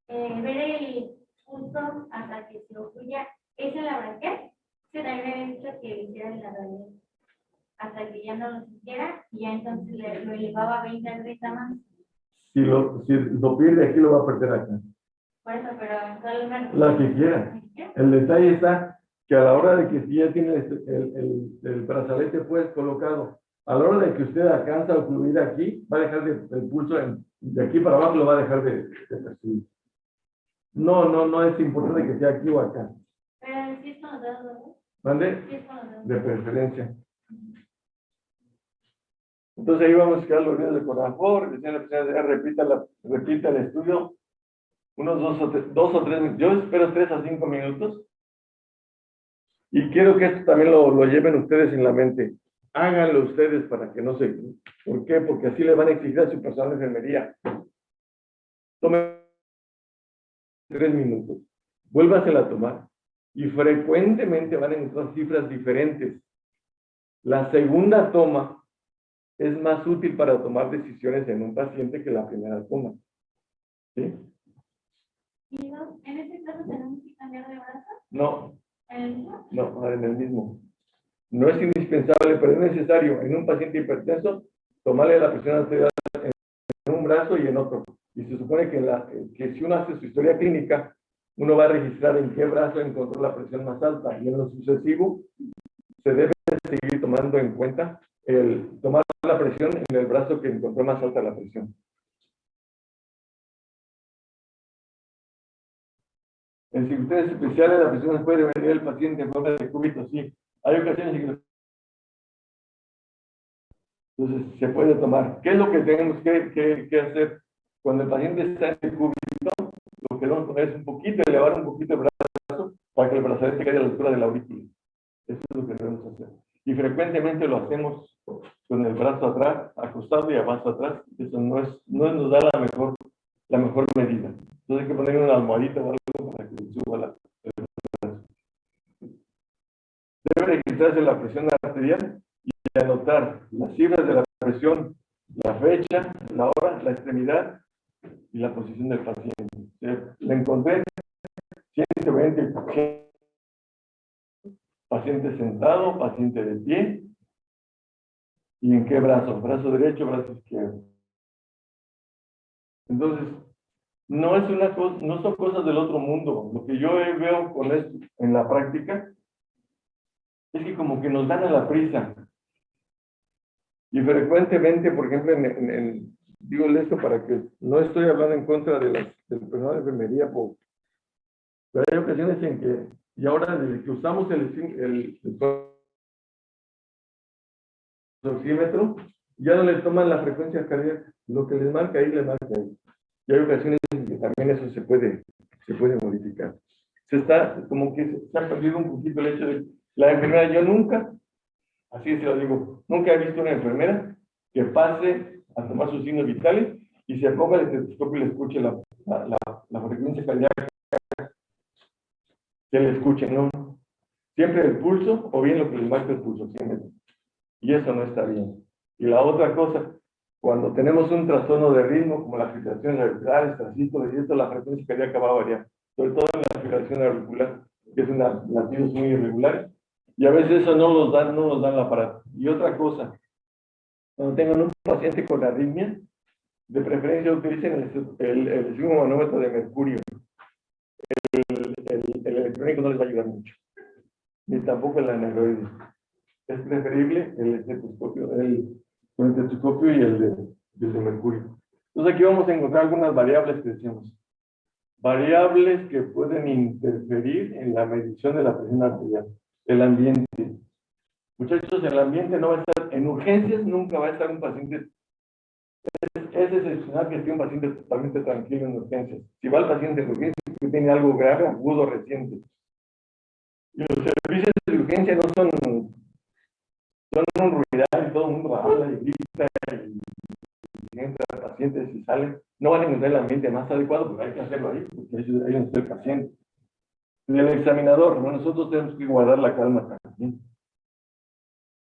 ver el punto hasta que se ocluya, ¿es en la braquial? Se también me había dicho que hicieran la realidad hasta que ya no lo sintiera y ya entonces lo elevaba a 20 a 30 más. Si lo pierde aquí, lo va a perder acá. Por eso, pero eventualmente. La que quiera. El detalle está que a la hora de que si ya tiene el brazalete pues colocado, a la hora de que usted alcanza a ocluir aquí, va a dejar el pulso de aquí para abajo, lo va a dejar de percibir. No es importante que sea aquí o acá. Pero sí es con los dedos, ¿verdad? ¿Mande? Sí es con los dedos. De preferencia. Entonces ahí vamos a quedar los videos de Conafor, repita el estudio, unos 2 o 3 minutos, yo espero 3 a 5 minutos, y quiero que esto también lo lleven ustedes en la mente, háganlo ustedes para que no se, ¿por qué? Porque así le van a exigir a su personal de enfermería. Tomen 3 minutos, vuélvasela a tomar, y frecuentemente van a encontrar cifras diferentes. La segunda toma es más útil para tomar decisiones en un paciente que la primera toma. ¿Sí? ¿Y no, en este caso tenemos que cambiar de brazo? No, ¿En el mismo? no, en el mismo. No es indispensable, pero es necesario en un paciente hipertenso tomarle la presión arterial en un brazo y en otro. Y se supone que si uno hace su historia clínica, uno va a registrar en qué brazo encontró la presión más alta y en lo sucesivo se debe seguir tomando en cuenta tomar la presión en el brazo que encontró más alta la presión. En circunstancias especiales, la presión puede venir el paciente en forma de cúbito, sí. Hay ocasiones en que entonces se puede tomar. ¿Qué es lo que tenemos que hacer? Cuando el paciente está en el cúbito, lo que debemos hacer es un poquito, elevar un poquito el brazo para que el brazalete caiga a la altura de la aurícula. Eso es lo que debemos hacer. Y frecuentemente lo hacemos con el brazo atrás, acostado y avanza atrás. Eso no nos da la mejor medida. Entonces hay que poner una almohadita o algo para que suba el brazo. Debe registrarse la presión arterial y anotar las cifras de la presión, la fecha, la hora, la extremidad y la posición del paciente. Le encontré 120 paciente sentado, paciente de pie. ¿Y en qué brazo? Brazo derecho, brazo izquierdo. Entonces, no es una cosa, no son cosas del otro mundo. Lo que yo veo con esto en la práctica es que como que nos gana la prisa. Y frecuentemente, por ejemplo, digo esto para que no estoy hablando en contra del personal de enfermería, pero hay ocasiones en que, y ahora desde que usamos el oxímetro, ya no les toman la frecuencia cardíaca, lo que les marca ahí, les marca ahí. Y hay ocasiones en que también eso se puede modificar. Como que se ha perdido un poquito el hecho de la enfermera. Yo nunca, así se lo digo, nunca he visto una enfermera que pase a tomar sus signos vitales y se ponga el estetoscopio y le escuche la frecuencia cardíaca, que le escuche, no. Siempre el pulso o bien lo que les marca el pulso, siempre. Y eso no está bien. Y la otra cosa, cuando tenemos un trastorno de ritmo, como las fibrilaciones auriculares, trasístoles y esto, la frecuencia cardíaca va a variar, sobre todo en la fibrilación auricular, que es latidos muy irregulares, y a veces eso no nos dan el aparato. Y otra cosa, cuando tengan un paciente con arritmia, de preferencia utilicen el sismomanómetro de mercurio. El electrónico no les va a ayudar mucho, ni tampoco el aneroide. Es preferible el estetoscopio, el estetoscopio y el de mercurio. Entonces aquí vamos a encontrar algunas variables que decíamos. Variables que pueden interferir en la medición de la presión arterial. El ambiente. Muchachos, el ambiente no va a estar, en urgencias nunca va a estar un paciente. Es excepcional que esté un paciente totalmente tranquilo en urgencias. Si va el paciente en urgencias, es que tiene algo grave, agudo, reciente. Y los servicios de urgencia no son un ruidajo y todo el mundo habla y grita y entra pacientes y salen. No van a encontrar el ambiente más adecuado, porque hay que hacerlo ahí, porque ahí está el paciente. Y el examinador, ¿no? Nosotros tenemos que guardar la calma también.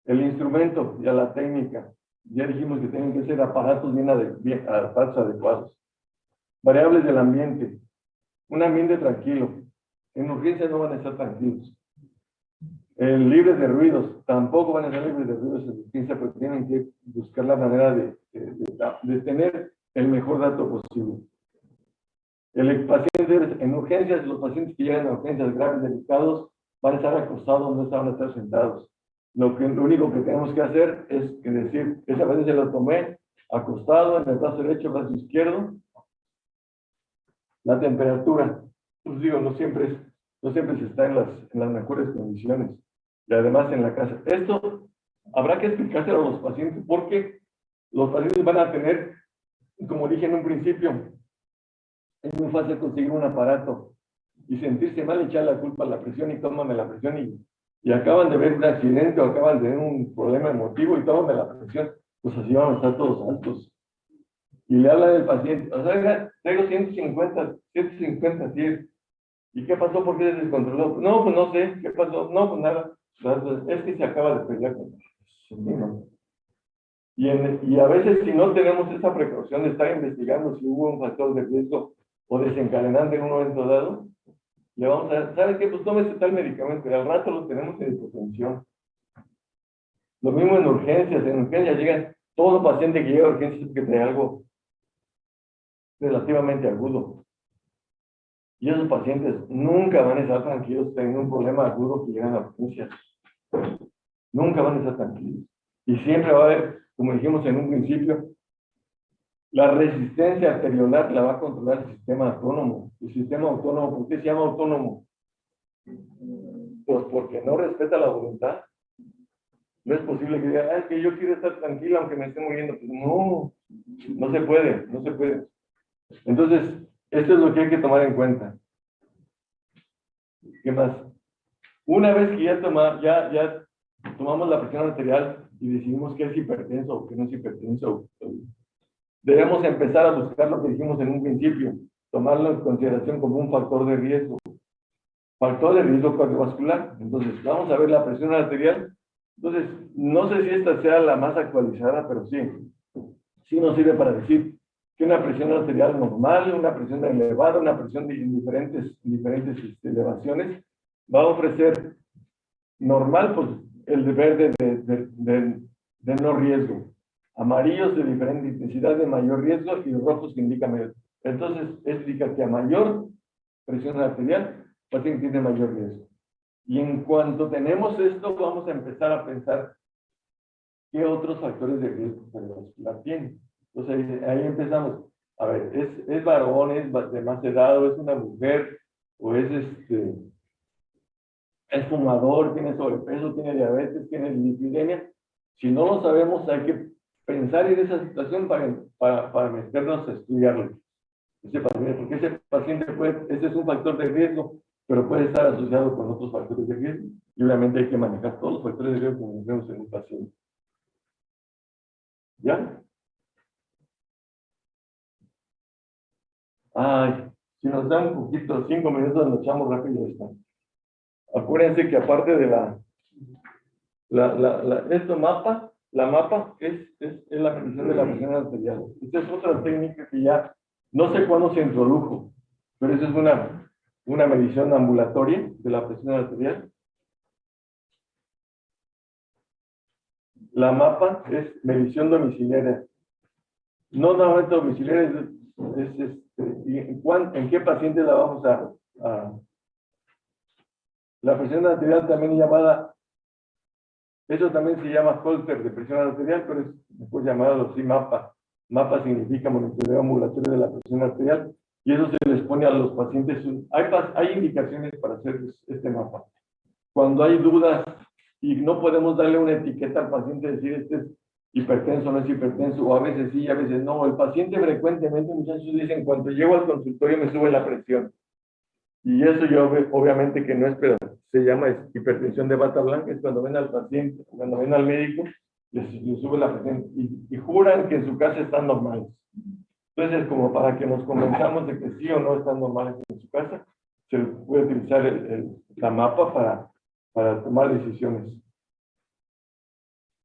El instrumento y a la técnica. Ya dijimos que tienen que ser aparatos aparatos adecuados. Variables del ambiente. Un ambiente tranquilo. En urgencias no van a estar tranquilos. Libres de ruidos. Tampoco van a estar libres de ruidos en urgencia, porque tienen que buscar la manera de tener el mejor dato posible. El paciente en urgencias, los pacientes que llegan a urgencias graves, delicados, van a estar acostados, no van a estar sentados. Lo único que tenemos que hacer es decir, esa vez se lo tomé acostado en el brazo derecho, el brazo izquierdo. La temperatura, pues digo, no siempre se está en las mejores condiciones. Y además en la casa. Esto habrá que explicárselo a los pacientes, porque los pacientes van a tener, como dije en un principio, es muy fácil conseguir un aparato y sentirse mal, echar la culpa a la presión y tómame la presión y acaban de ver un accidente o acaban de ver un problema emotivo y tómame la presión, pues así van a estar todos altos. Y le habla del paciente, o sea, traigo 150, 100. ¿Y qué pasó? ¿Por qué se descontroló? No, pues no sé, ¿qué pasó? No, pues nada, es que se acaba de pelear con él. Y a veces, si no tenemos esa precaución de estar investigando si hubo un factor de riesgo o desencadenante en un momento dado, le vamos a, ¿sabe qué? Pues tómese tal medicamento, y al rato lo tenemos en hipotensión. Lo mismo en urgencias llegan, todo paciente que llega a urgencias porque tiene algo relativamente agudo. Y esos pacientes nunca van a estar tranquilos teniendo un problema agudo que llegan a urgencias. Nunca van a estar tranquilos. Y siempre va a haber, como dijimos en un principio, la resistencia arteriolar la va a controlar el sistema autónomo. El sistema autónomo, ¿por qué se llama autónomo? Pues porque no respeta la voluntad. No es posible que diga, es que yo quiero estar tranquila aunque me esté muriendo. Pues no se puede. Entonces, esto es lo que hay que tomar en cuenta. ¿Qué más? Una vez que ya tomamos la presión arterial y decidimos que es hipertenso o que no es hipertenso, debemos empezar a buscar lo que dijimos en un principio, tomarlo en consideración como un factor de riesgo cardiovascular. Entonces, vamos a ver la presión arterial. Entonces, no sé si esta sea la más actualizada, pero sí nos sirve para decir que una presión arterial normal, una presión elevada, una presión de diferentes elevaciones, va a ofrecer normal, pues el de verde de no riesgo, amarillos de diferente intensidad de mayor riesgo y rojos que indican Entonces, eso indica que a mayor presión arterial, el paciente tiene mayor riesgo. Y en cuanto tenemos esto, vamos a empezar a pensar qué otros factores de riesgo cardiovascular tiene. Entonces, ahí empezamos. A ver, ¿es varón, es de más edad, o es una mujer, o es fumador, tiene sobrepeso, tiene diabetes, tiene lipidemia? Si no lo sabemos, hay que pensar en esa situación para meternos a estudiarlo. Ese paciente, porque ese paciente ese es un factor de riesgo, pero puede estar asociado con otros factores de riesgo. Y obviamente hay que manejar todos los factores de riesgo como vemos en un paciente. ¿Ya? Ay, si nos dan un poquito, 5 minutos, nos echamos rápido esto. Acuérdense que aparte de la mapa es la medición de la presión arterial. Esta es otra técnica que ya no sé cuándo se introdujo, pero esa es una medición ambulatoria de la presión arterial. La mapa es medición domiciliaria. No normalmente domiciliaria, ¿en qué paciente la vamos a la presión arterial también llamada, eso también se llama Holter de presión arterial, pero es después llamado así mapa. Mapa significa monitoreo ambulatorio de la presión arterial, y eso se les pone a los pacientes. Hay indicaciones para hacer este mapa. Cuando hay dudas y no podemos darle una etiqueta al paciente, decir este es hipertenso, no es hipertenso, o a veces sí, a veces no. El paciente frecuentemente, muchachos, dicen, cuando llego al consultorio me sube la presión. Y eso yo obviamente que no es, pero se llama hipertensión de bata blanca, es cuando ven al paciente, cuando ven al médico, les sube la presión y juran que en su casa están normales. Entonces, como para que nos convenzamos de que sí o no están normales en su casa, se puede utilizar la mapa para tomar decisiones.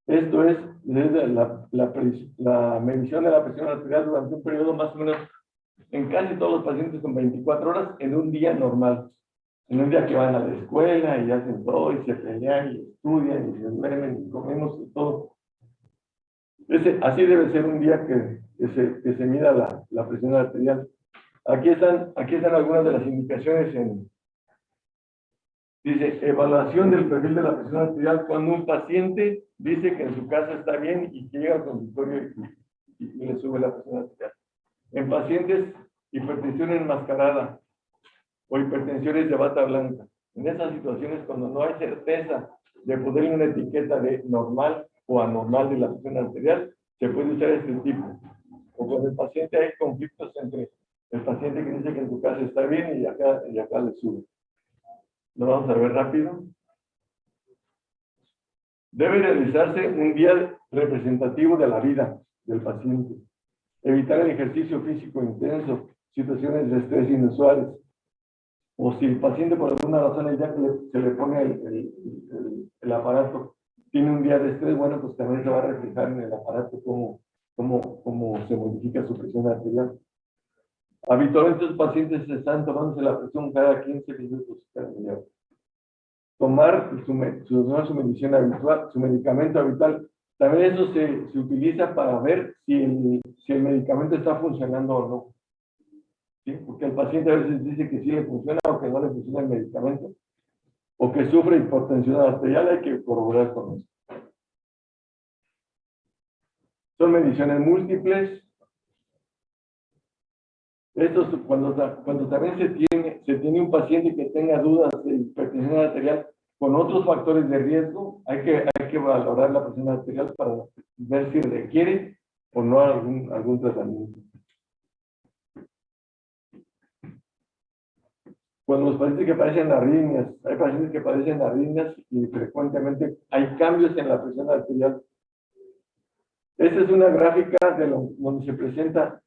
Esto es la medición de la presión arterial durante un periodo más o menos en casi todos los pacientes con 24 horas en un día normal. En un día que van a la escuela y hacen todo y se pelean y estudian y se duermen y comemos y todo. Así debe ser un día que se mida la presión arterial. Aquí están algunas de las indicaciones dice, evaluación del perfil de la presión arterial cuando un paciente dice que en su casa está bien y que llega al consultorio y le sube la presión arterial. En pacientes, hipertensión enmascarada o hipertensiones de bata blanca. En esas situaciones, cuando no hay certeza de ponerle una etiqueta de normal o anormal de la presión arterial, se puede usar este tipo. O cuando el paciente hay conflictos entre el paciente que dice que en su casa está bien y acá le sube. Lo vamos a ver rápido. Debe realizarse un día representativo de la vida del paciente. Evitar el ejercicio físico intenso, situaciones de estrés inusuales. O si el paciente por alguna razón ya que se le pone el aparato, tiene un día de estrés, bueno, pues también se va a reflejar en el aparato cómo se modifica su presión arterial. Habitualmente los pacientes están tomándose la presión cada 15 minutos. Tomar su medición habitual, su medicamento habitual. También eso se utiliza para ver si el medicamento está funcionando o no. ¿Sí? Porque el paciente a veces dice que sí le funciona o que no le funciona el medicamento, o que sufre hipertensión arterial, hay que corroborar con eso. Son mediciones múltiples. Esto es cuando también se tiene un paciente que tenga dudas de hipertensión arterial con otros factores de riesgo, hay que valorar la presión arterial para ver si requiere o no algún tratamiento. Cuando los pacientes que padecen arritmias, hay pacientes que padecen arritmias y frecuentemente hay cambios en la presión arterial. Esta es una gráfica donde se presenta,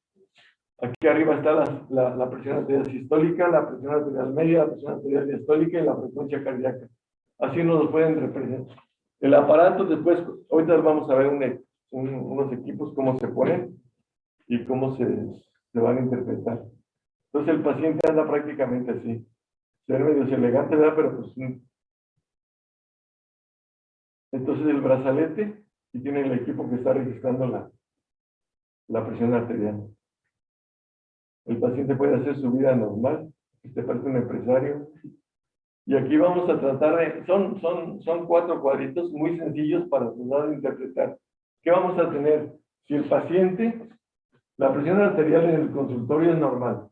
aquí arriba está la presión arterial sistólica, la presión arterial media, la presión arterial diastólica y la frecuencia cardíaca. Así nos lo pueden representar. El aparato después, ahorita vamos a ver unos equipos cómo se ponen y cómo se van a interpretar. Entonces el paciente anda prácticamente así. Se ve medio elegante, ¿verdad? Pero pues... Entonces el brazalete y tiene el equipo que está registrando la presión arterial. El paciente puede hacer su vida normal. Este parece un empresario. Y aquí vamos a tratar de, son 4 cuadritos muy sencillos para tratar de interpretar. ¿Qué vamos a tener? Si el paciente, la presión arterial en el consultorio es normal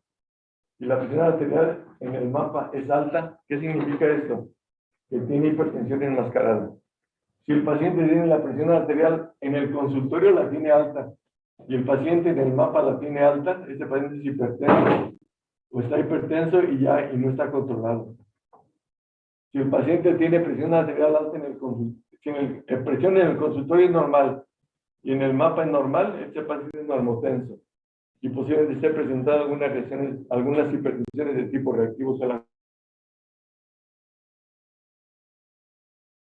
y la presión arterial en el mapa es alta, ¿qué significa esto? Que tiene hipertensión enmascarada. Si el paciente tiene la presión arterial en el consultorio la tiene alta y el paciente en el mapa la tiene alta, este paciente es hipertenso o está hipertenso y no está controlado. Si el paciente tiene presión arterial alta en el consultorio, si presión en el consultorio es normal y en el mapa es normal, este paciente es normotenso y posiblemente esté presentando algunas hipertensiones de tipo reactivo solar.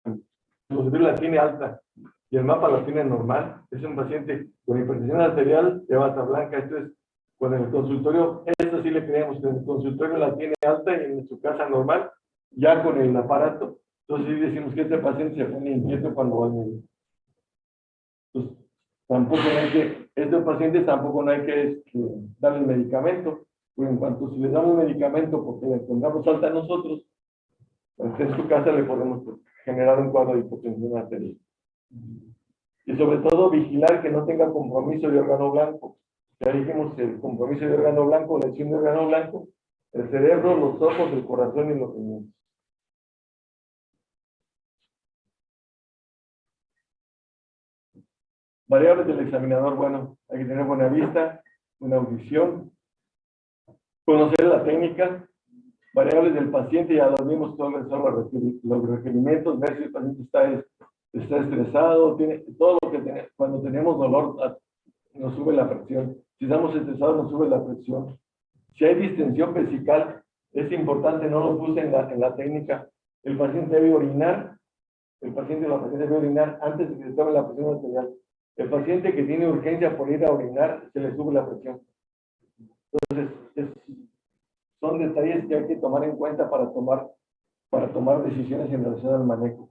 El consultorio la tiene alta y el mapa la tiene normal, es un paciente con hipertensión arterial de bata blanca. Esto es, con el consultorio, esto sí le creemos, que en el consultorio la tiene alta y en su casa normal, ya con el aparato. Entonces sí decimos que este paciente se pone inquieto cuando va al médico. Entonces, tampoco no hay que, estos pacientes tampoco no hay que darle el medicamento, porque en cuanto si le damos medicamento porque le pongamos alta a nosotros, pues en su casa le podemos generar un cuadro de hipotensión arterial. Y sobre todo vigilar que no tenga compromiso de órgano blanco. Ya dijimos el compromiso de órgano blanco, lesión de órgano blanco, el cerebro, los ojos, el corazón y los riñones. Variables del examinador, bueno, hay que tener buena vista, buena audición, conocer la técnica. Variables del paciente, ya lo vimos, todos los requerimientos, ver si el paciente está estresado, tiene todo lo que tiene. Cuando tenemos dolor, nos sube la presión. Si estamos estresados, nos sube la presión. Si hay distensión vesical, es importante, no lo puse en la técnica. El paciente debe orinar, debe orinar antes de que se tome la presión arterial. El paciente que tiene urgencia por ir a orinar, se le sube la presión. Entonces, son detalles que hay que tomar en cuenta para tomar decisiones en relación al manejo.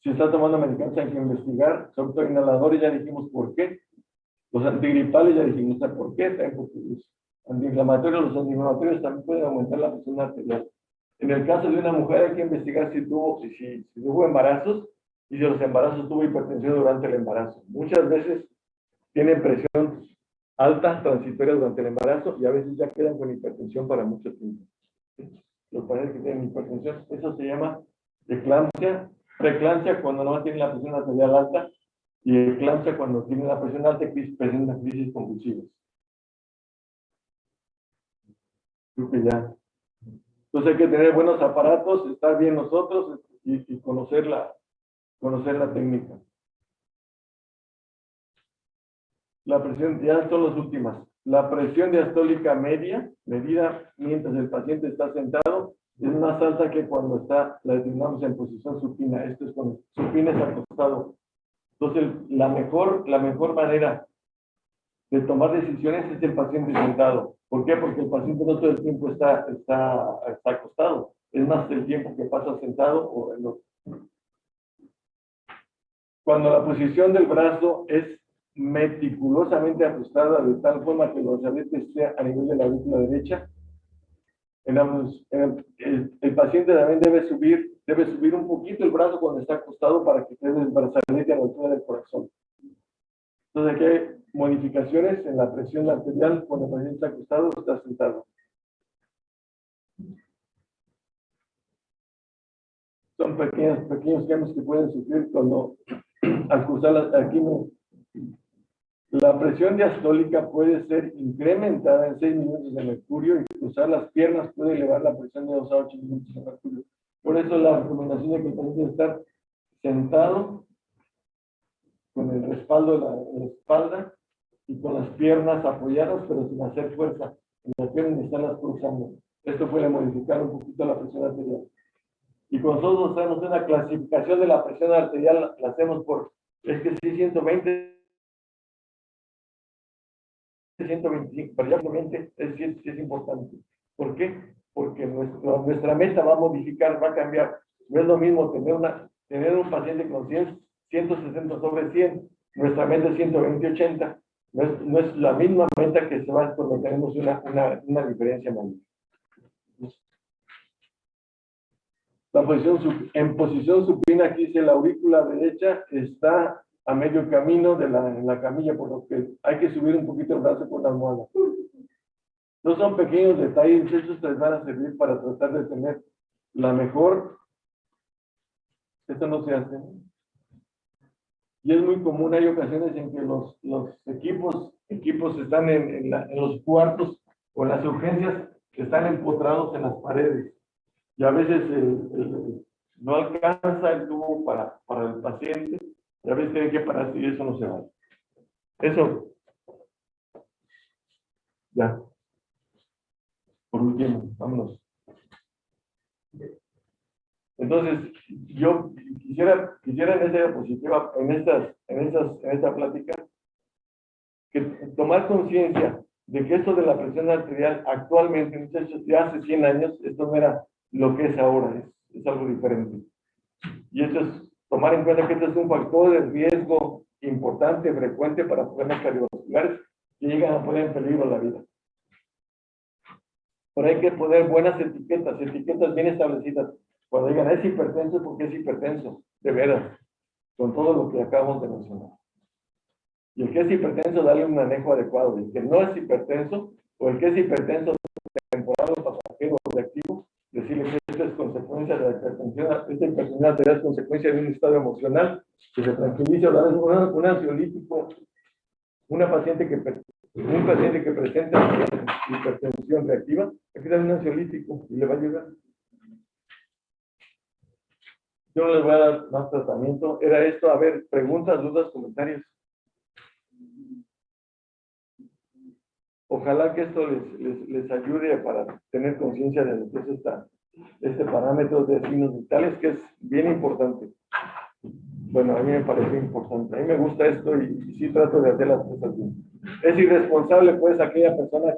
Si está tomando medicamentos, hay que investigar, sobre todo inhaladores, ya dijimos por qué. Los antigripales, ya dijimos por qué, también porque los antiinflamatorios también pueden aumentar la presión arterial. En el caso de una mujer hay que investigar si tuvo embarazos y si los embarazos tuvo hipertensión durante el embarazo. Muchas veces tienen presión alta transitoria durante el embarazo y a veces ya quedan con hipertensión para mucho tiempo. Los pacientes que tienen hipertensión, eso se llama eclampsia, preeclampsia cuando no tienen la presión arterial alta y eclampsia cuando tienen la presión alta y presentan crisis convulsivas. Creo que ya. Entonces hay que tener buenos aparatos, estar bien nosotros y conocer la técnica. La presión, ya son las últimas. La presión diastólica media, medida mientras el paciente está sentado, es más alta que cuando la determinamos en posición supina. Esto es cuando supina es acostado. Entonces, la mejor manera de tomar decisiones es el paciente sentado. ¿Por qué? Porque el paciente no todo el tiempo está acostado. Es más el tiempo que pasa sentado o en otro. Cuando la posición del brazo es meticulosamente ajustada de tal forma que los arretes esté a nivel de la aurícula derecha, el paciente también debe subir un poquito el brazo cuando está acostado para que quede el brazalete a la altura del corazón. Entonces aquí hay modificaciones en la presión arterial cuando el paciente está acostado o está sentado. Son pequeños cambios que pueden sufrir cuando al cruzar aquí la presión diastólica puede ser incrementada en 6 minutos de mercurio y cruzar las piernas puede elevar la presión de 2 a 8 minutos de mercurio. Por eso la recomendación de que el paciente debe estar sentado con el respaldo de la espalda y con las piernas apoyadas, pero sin hacer fuerza. En las piernas están cruzando. Esto puede modificar un poquito la presión arterial. Y con nosotros hacemos una clasificación de la presión arterial, la hacemos es que sí, 120, 125, pero ya obviamente es importante. ¿Por qué? Porque nuestra meta va a modificar, va a cambiar. No es lo mismo tener un paciente con 160 sobre 100, nuestra meta es 120-80, No es la misma meta que se va cuando tenemos una diferencia mayor. En posición supina, aquí dice la aurícula derecha está a medio camino en la camilla, por lo que hay que subir un poquito el brazo con la almohada. No son pequeños detalles, esos les van a servir para tratar de tener la mejor. Esto no se hace. Y es muy común, hay ocasiones en que los equipos están en los cuartos o en las urgencias, están empotrados en las paredes. Y a veces no alcanza el tubo para el paciente, y a veces tiene que pararse y eso no se va. Eso. Ya. Por último, vámonos. Entonces, yo quisiera en esa diapositiva, en esta plática, que tomar conciencia de que esto de la presión arterial actualmente, muchachos, ya hace 100 años, esto no era lo que es ahora, es algo diferente. Y esto es tomar en cuenta que este es un factor de riesgo importante, frecuente para problemas cardiovasculares que llegan a poner en peligro la vida. Pero hay que poner buenas etiquetas bien establecidas. Cuando digan, es hipertenso, porque es hipertenso, de veras, con todo lo que acabamos de mencionar. Y el que es hipertenso, darle un manejo adecuado. Y el que no es hipertenso, o el que es hipertenso temporal o pasajero o reactivo, decirle que esto es consecuencia de la hipertensión, esta hipertensión arterial es consecuencia de un estado emocional, que se tranquilice, o darle un ansiolítico, un paciente que presenta hipertensión reactiva, hay que darle un ansiolítico y le va a ayudar. Yo no les voy a dar más tratamiento. Era esto. A ver, preguntas, dudas, comentarios. Ojalá que esto les ayude para tener conciencia de lo que es este parámetro de signos vitales, que es bien importante. Bueno, a mí me parece importante. A mí me gusta esto y sí trato de hacer las cosas bien. Es irresponsable, pues, aquella persona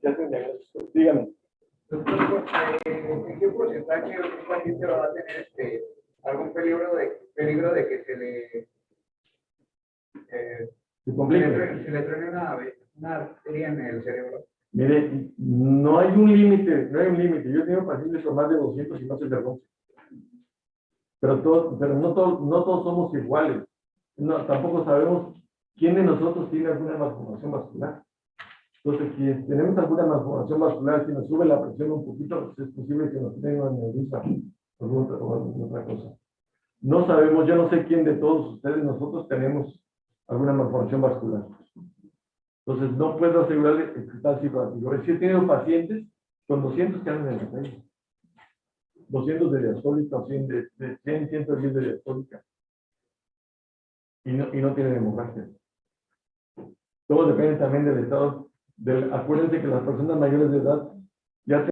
que hace un diagnóstico. Dígame. Doctor, ¿en qué porcentaje un paciente va a tener algún peligro de que se le truene una arteria en el cerebro? Mire, no hay un límite. Yo tengo pacientes con más de 200 y no se derrumbe. Pero no todos somos iguales. No, tampoco sabemos quién de nosotros tiene alguna malformación vascular. Entonces, si tenemos alguna malformación vascular, si nos sube la presión un poquito, pues es posible que nos tenga una aneurisma o alguna otra cosa. No sabemos, yo no sé quién de todos ustedes, nosotros tenemos alguna malformación vascular. Entonces, no puedo asegurarle que está circulativo. Sí he tenido pacientes con 200 que andan en la calle. 200 de diastólica, 100, 110 de diastólica. Y no tienen hemorragia. Todo depende también del estado. Acuérdense que las personas mayores de edad ya